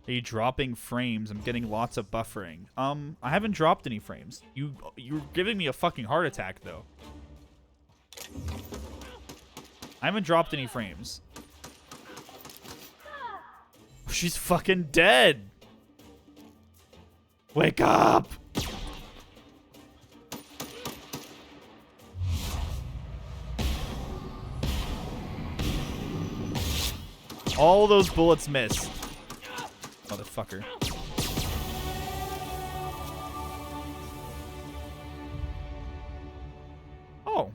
Are you dropping frames? I'm getting lots of buffering. I haven't dropped any frames. You're giving me a fucking heart attack though. I haven't dropped any frames. She's fucking dead. Wake up. All those bullets missed. Motherfucker. Oh.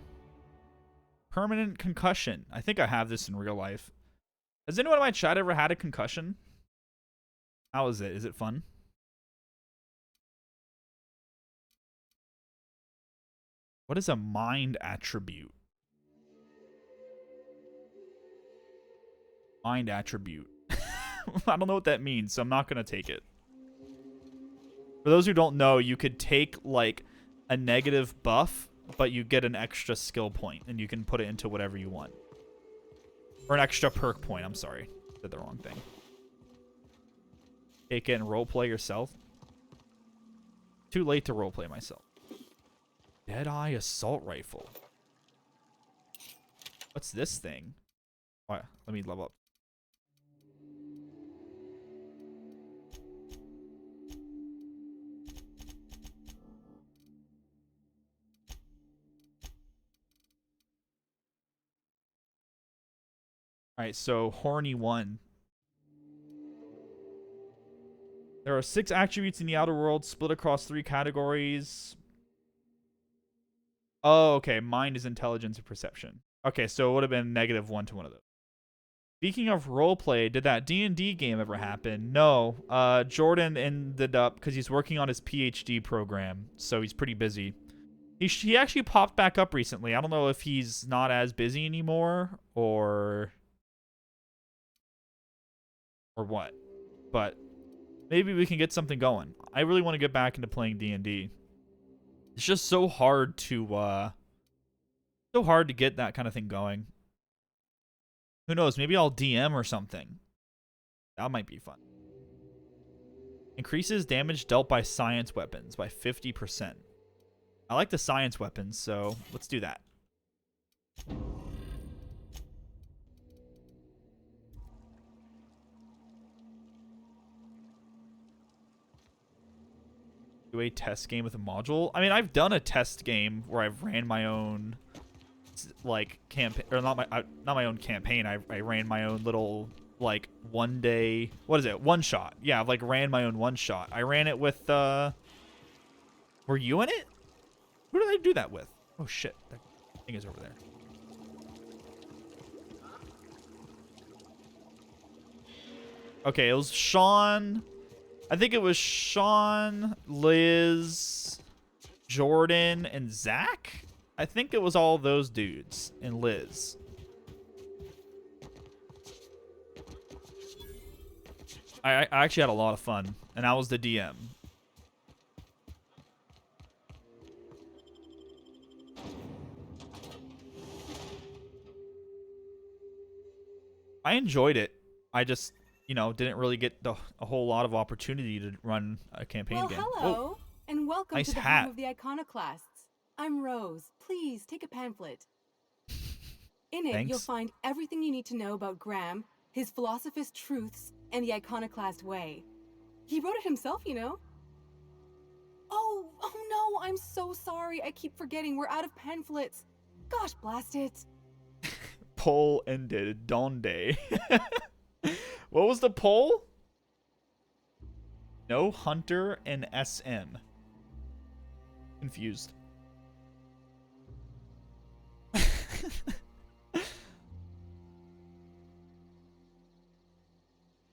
Permanent concussion. I think I have this in real life. Has anyone in my chat ever had a concussion? How is it? Is it fun? What is a mind attribute? Mind attribute. I don't know what that means, so I'm not going to take it. For those who don't know, you could take like a negative buff, but you get an extra skill point, and you can put it into whatever you want. Or an extra perk point, I'm sorry. Said the wrong thing. Take it and roleplay yourself. Too late to roleplay myself. Deadeye assault rifle. What's this thing? All right, let me level up. Alright, so horny 1. There are 6 attributes in the outer world split across 3 categories. Oh, okay. Mind is intelligence and perception. Okay, so it would have been -1 to one of those. Speaking of roleplay, did that D&D game ever happen? No. Jordan ended up, because he's working on his PhD program, so he's pretty busy. He actually popped back up recently. I don't know if he's not as busy anymore, or what, but maybe we can get something going. I really want to get back into playing D&D. It's just so hard to get that kind of thing going. Who knows, maybe I'll DM or something. That might be fun. Increases damage dealt by science weapons by 50%. I like the science weapons, so let's do that. Do a test game with a module. I mean, I've done a test game where I've ran my own, like, campaign, or not my own campaign. I ran my own little, like, one day. What is it? One shot. Yeah, I've like ran my own one shot. I ran it with. Were you in it? Who did I do that with? Oh shit, that thing is over there. Okay, it was Sean. I think it was Sean, Liz, Jordan, and Zach. I think it was all those dudes and Liz. I actually had a lot of fun, and I was the DM. I enjoyed it. I just, you know, didn't really get a whole lot of opportunity to run a campaign well, game. Hello, and welcome nice to the hat. home of the Iconoclasts. I'm Rose. Please take a pamphlet. In it, you'll Thanks. find everything you need to know about Graham, his philosophist truths, and the Iconoclast way. He wrote it himself, you know. Oh no, I'm so sorry. I keep forgetting we're out of pamphlets. Gosh, blast it. Poll ended. Donde. What was the poll? No Hunter and SM. Confused.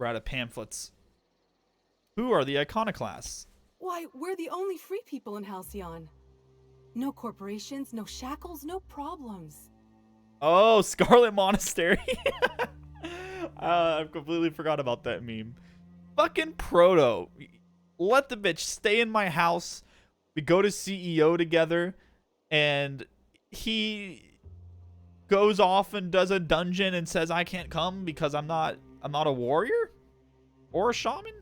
We're out of pamphlets. Who are the iconoclasts? Why, we're the only free people in Halcyon. No corporations, no shackles, no problems. Oh, Scarlet Monastery. I completely forgot about that meme. Fucking Proto. Let the bitch stay in my house. We go to CEO together, and he goes off and does a dungeon and says I can't come because I'm not a warrior or a shaman.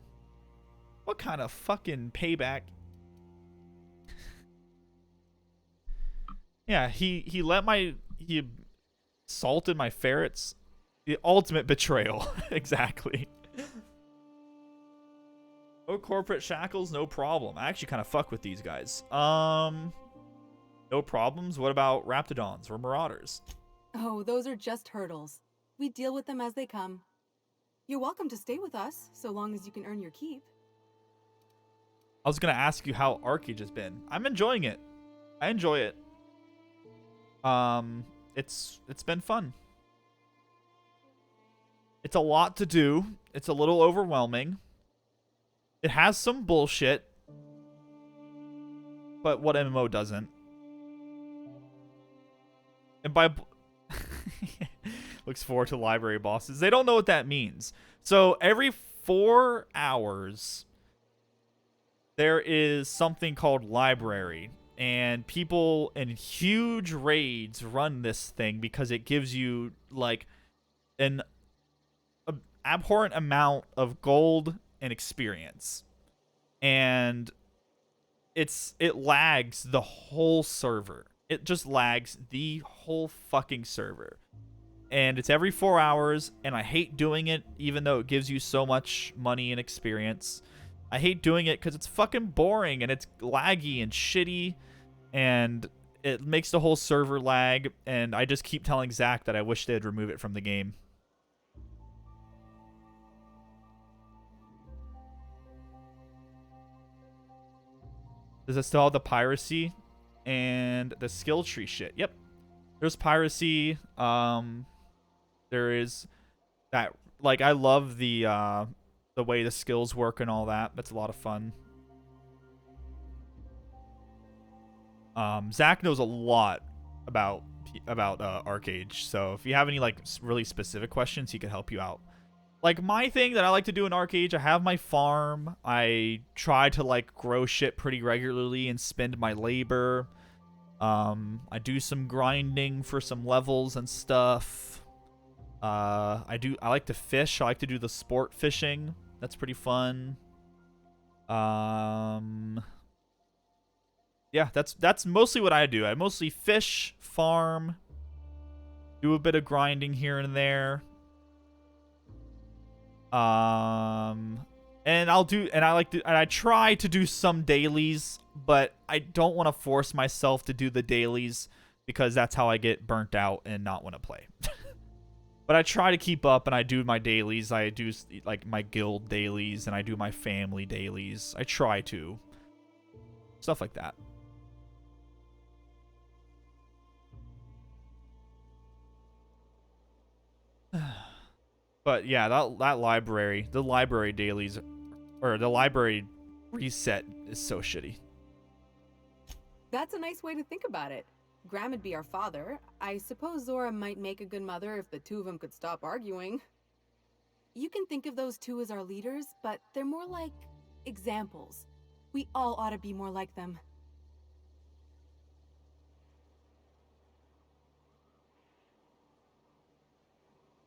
What kind of fucking payback? Yeah, he assaulted my ferrets. The ultimate betrayal. Exactly. No corporate shackles, no problem. I actually kind of fuck with these guys. No problems. What about raptidons or marauders? Oh, those are just hurdles. We deal with them as they come. You're welcome to stay with us, so long as you can earn your keep. I was gonna ask you how Arcade has been. I'm enjoying it. I enjoy it. It's been fun. It's a lot to do. It's a little overwhelming. It has some bullshit, but what MMO doesn't? And by looks forward to library bosses. They don't know what that means. So every 4 hours, there is something called library, and people in huge raids run this thing because it gives you like an abhorrent amount of gold and experience, and it lags the whole server. It just lags the whole fucking server, and it's every 4 hours, and I hate doing it even though it gives you so much money and experience. I hate doing it because it's fucking boring and it's laggy and shitty, and it makes the whole server lag, and I just keep telling Zach that I wish they'd remove it from the game. Does it still have the piracy and the skill tree shit? Yep. There's piracy. There is that, like, I love the way the skills work and all that. That's a lot of fun. Zach knows a lot about Arcade, so if you have any like really specific questions, he could help you out. Like, my thing that I like to do in Arcade, I have my farm. I try to like grow shit pretty regularly and spend my labor. I do some grinding for some levels and stuff. I like to fish. I like to do the sport fishing. That's pretty fun. Yeah, that's mostly what I do. I mostly fish, farm, do a bit of grinding here and there. And I try to do some dailies, but I don't want to force myself to do the dailies because that's how I get burnt out and not want to play. But I try to keep up, and I do my dailies. I do like my guild dailies, and I do my family dailies. I try to. Stuff like that. But yeah, that library, the library dailies, or the library reset is so shitty. That's a nice way to think about it. Graham would be our father. I suppose Zora might make a good mother if the two of them could stop arguing. You can think of those two as our leaders, but they're more like examples. We all ought to be more like them.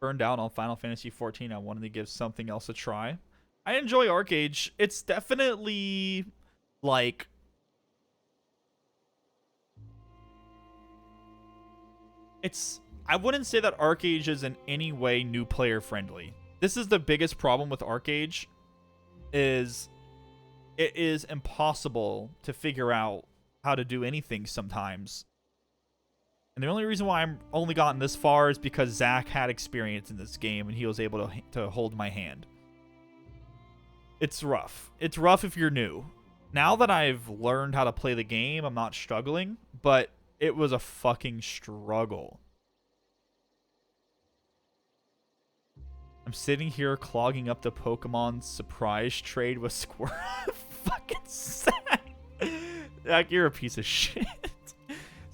Burned out on Final Fantasy XIV. I wanted to give something else a try. I enjoy Arcade. It's definitely like I wouldn't say that Arcade is in any way new player friendly. This is the biggest problem with Arcade, is it is impossible to figure out how to do anything sometimes. And the only reason why I'm only gotten this far is because Zach had experience in this game and he was able to hold my hand. It's rough. It's rough if you're new. Now that I've learned how to play the game, I'm not struggling, but it was a fucking struggle. I'm sitting here clogging up the Pokemon surprise trade with Squirtle. Fucking Zach. Zach, you're a piece of shit.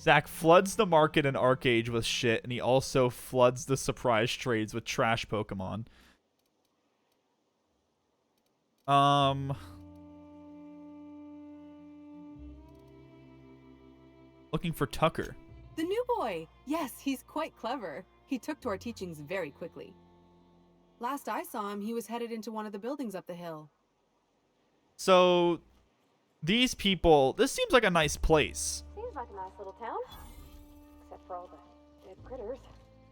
Zach floods the market in Arcade with shit, and he also floods the surprise trades with trash Pokemon. Looking for Tucker. The new boy! Yes, he's quite clever. He took to our teachings very quickly. Last I saw him, he was headed into one of the buildings up the hill. So, these people, this seems like a nice place. Seems like a nice little town. Except for all the dead critters.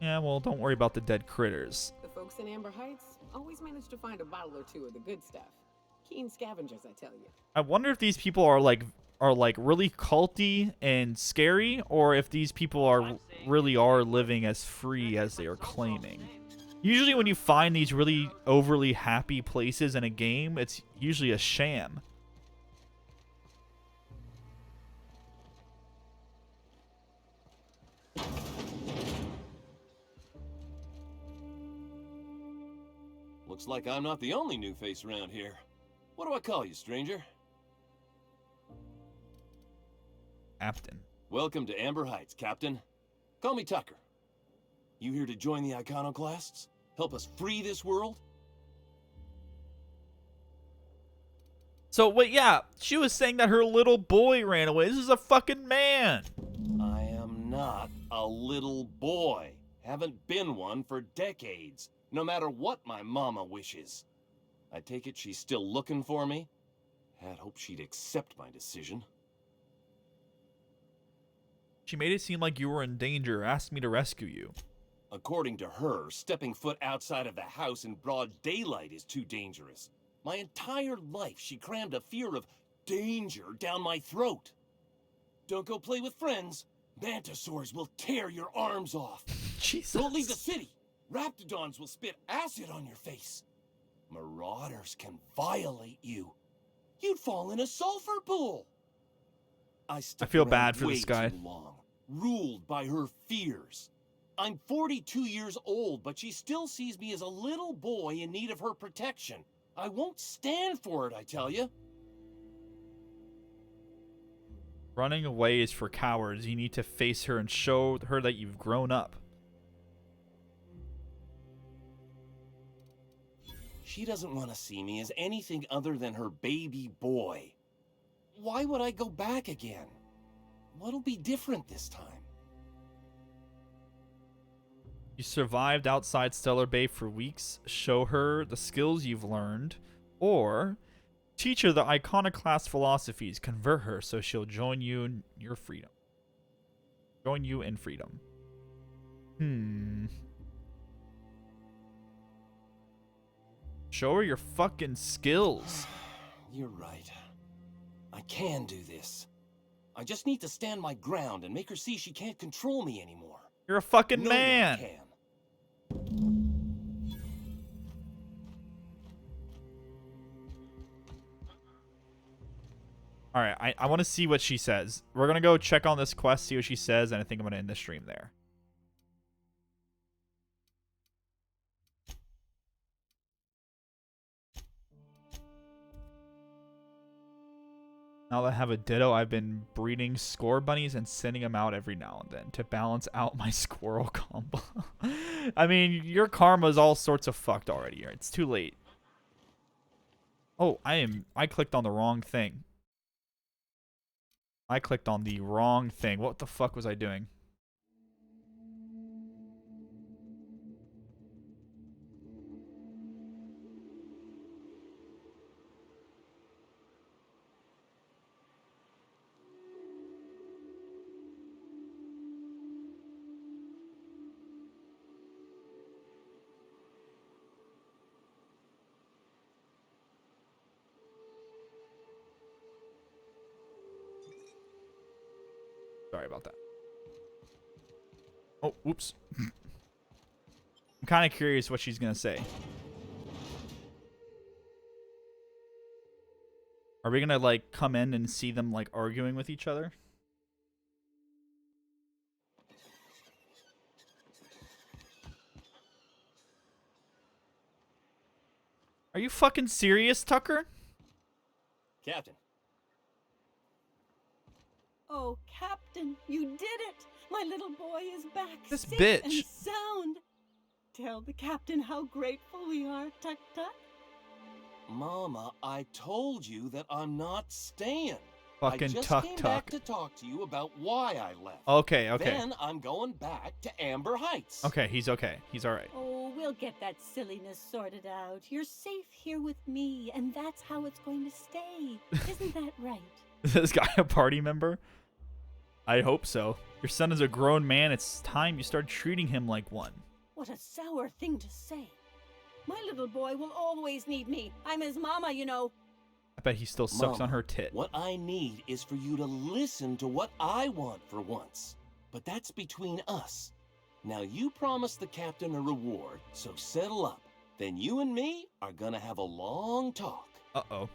Yeah, well, don't worry about the dead critters. The folks in Amber Heights always manage to find a bottle or two of the good stuff. Keen scavengers, I tell you. I wonder if these people are like really culty and scary, or if these people really are living as free as they are claiming. Usually when you find these really overly happy places in a game, it's usually a sham. Looks like I'm not the only new face around here. What do I call you, stranger? Captain. Welcome to Amber Heights, Captain. Call me Tucker. You here to join the Iconoclasts? Help us free this world? So, wait, yeah, she was saying that her little boy ran away. This is a fucking man. I am not a little boy. Haven't been one for decades, no matter what my mama wishes. I take it she's still looking for me? Had hoped she'd accept my decision. She made it seem like you were in danger, asked me to rescue you. According to her, stepping foot outside of the house in broad daylight is too dangerous. My entire life, she crammed a fear of danger down my throat. Don't go play with friends. Mantisaurs will tear your arms off. Jesus. Don't leave the city. Raptidons will spit acid on your face. Marauders can violate you. You'd fall in a sulfur pool. I feel bad for way this guy. too long, ruled by her fears. I'm 42 years old, but she still sees me as a little boy in need of her protection. I won't stand for it, I tell you. Running away is for cowards. You need to face her and show her that you've grown up. She doesn't want to see me as anything other than her baby boy. Why would I go back again? What'll be different this time? You survived outside Stellar Bay for weeks. Show her the skills you've learned. Or teach her the Iconoclast philosophies. Convert her so she'll join you in your freedom. Join you in freedom. Show her your fucking skills. You're right. I can do this. I just need to stand my ground and make her see she can't control me anymore. You're a fucking No man. one can. Alright, I want to see what she says. We're going to go check on this quest, see what she says, and I think I'm going to end the stream there. Now that I have a Ditto, I've been breeding score bunnies and sending them out every now and then to balance out my squirrel combo. I mean, your karma's all sorts of fucked already. It's too late. Oh, I clicked on the wrong thing. I clicked on the wrong thing. What the fuck was I doing? Sorry about that. Oh, whoops. I'm kind of curious what she's going to say. Are we going to, like, come in and see them, like, arguing with each other? Are you fucking serious, Tucker? Captain. Oh, Captain, you did it! My little boy is back, This safe bitch. and sound. Tell the captain how grateful we are, Tuck Tuck. Mama, I told you that I'm not staying. Fucking I just Tuck came Tuck. back to talk to you about why I left. Okay, okay. Then I'm going back to Amber Heights. Okay, he's okay. He's alright. Oh, we'll get that silliness sorted out. You're safe here with me, and that's how it's going to stay. Isn't that right? Is this guy a party member? I hope so. Your son is a grown man. It's time you start treating him like one. What a sour thing to say. My little boy will always need me. I'm his mama, you know. I bet he still sucks on her tit. What I need is for you to listen to what I want for once. But that's between us. Now you promised the captain a reward, so settle up. Then you and me are gonna have a long talk. Uh-oh.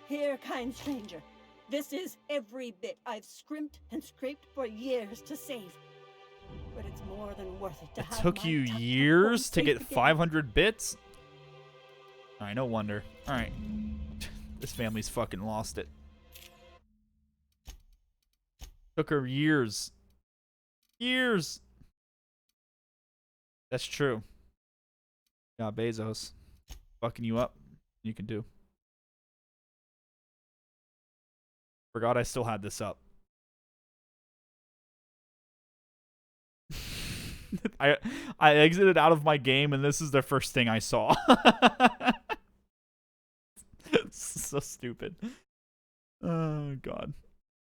Here, kind stranger. This is every bit I've scrimped and scraped for years to save. But it's more than worth it to have Took my you Tuck Tuck years to home get safe again. 500 bits? Alright, no wonder. Alright. This family's fucking lost it. Took her years. Years! That's true. Yeah, Bezos. Fucking you up. You can do. Forgot I still had this up. I exited out of my game and this is the first thing I saw. It's so stupid. Oh god.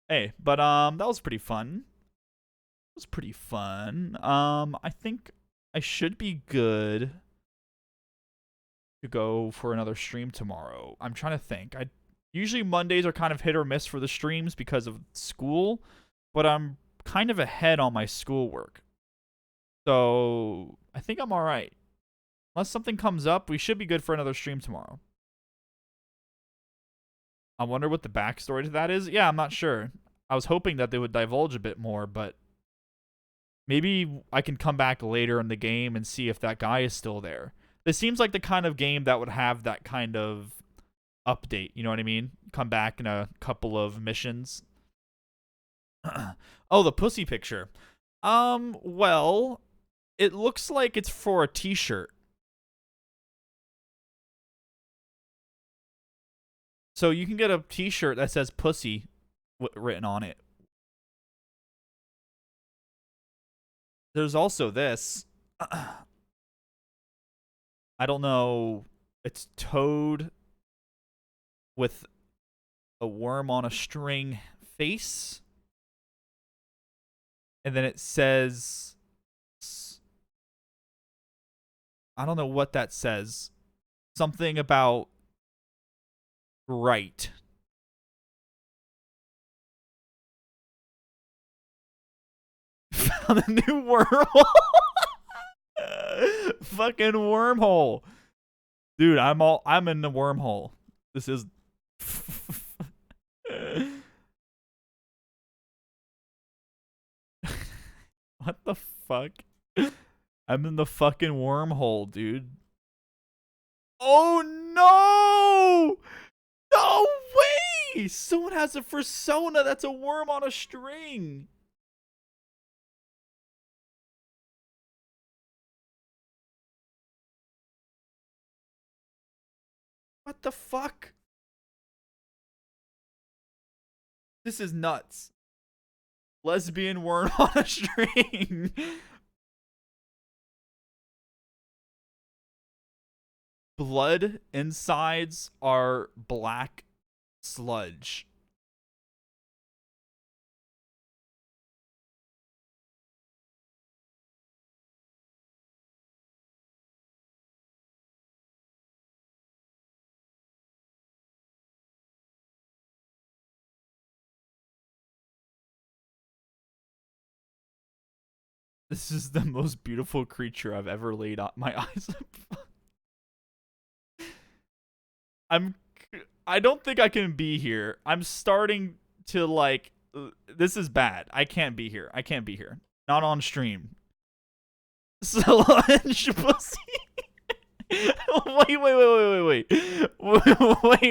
Hey, but that was pretty fun. It was pretty fun. I think I should be good to go for another stream tomorrow. I'm trying to think. Usually Mondays are kind of hit or miss for the streams because of school, but I'm kind of ahead on my schoolwork. So I think I'm all right. Unless something comes up, we should be good for another stream tomorrow. I wonder what the backstory to that is. Yeah, I'm not sure. I was hoping that they would divulge a bit more, but maybe I can come back later in the game and see if that guy is still there. This seems like the kind of game that would have that kind of update. You know what I mean? Come back in a couple of missions. Oh, the pussy picture. Well, it looks like it's for a t-shirt. So you can get a t-shirt that says pussy written on it. There's also this. I don't know. It's Toad with a worm on a string face. And then it says, I don't know what that says. Something about right. Found a new wormhole. Fucking wormhole. Dude, I'm in the wormhole. This is what the fuck? I'm in the fucking wormhole, dude. Oh no! No way! Someone has a persona that's a worm on a string. What the fuck? This is nuts. Lesbian worm on a string. Blood insides are black sludge. This is the most beautiful creature I've ever laid my eyes on. I don't think I can be here. I'm starting to like, this is bad. I can't be here. I can't be here. Not on stream. Sludge pussy. Wait,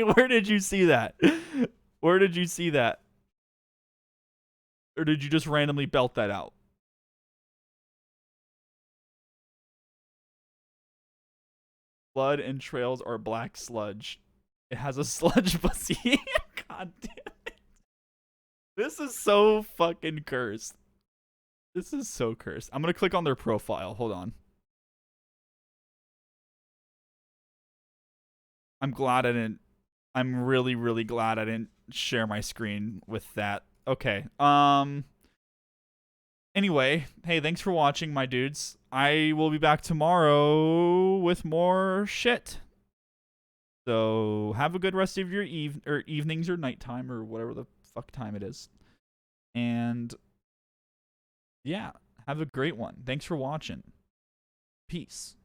where did you see that? Where did you see that? Or did you just randomly belt that out? Blood and trails are black sludge. It has a sludge pussy. God damn it. This is so fucking cursed. This is so cursed. I'm gonna click on their profile. Hold on. I'm glad I didn't. I'm really, really glad I didn't share my screen with that. Okay. Anyway, hey, thanks for watching, my dudes. I will be back tomorrow with more shit. So have a good rest of your evenings or nighttime or whatever the fuck time it is. And yeah, have a great one. Thanks for watching. Peace.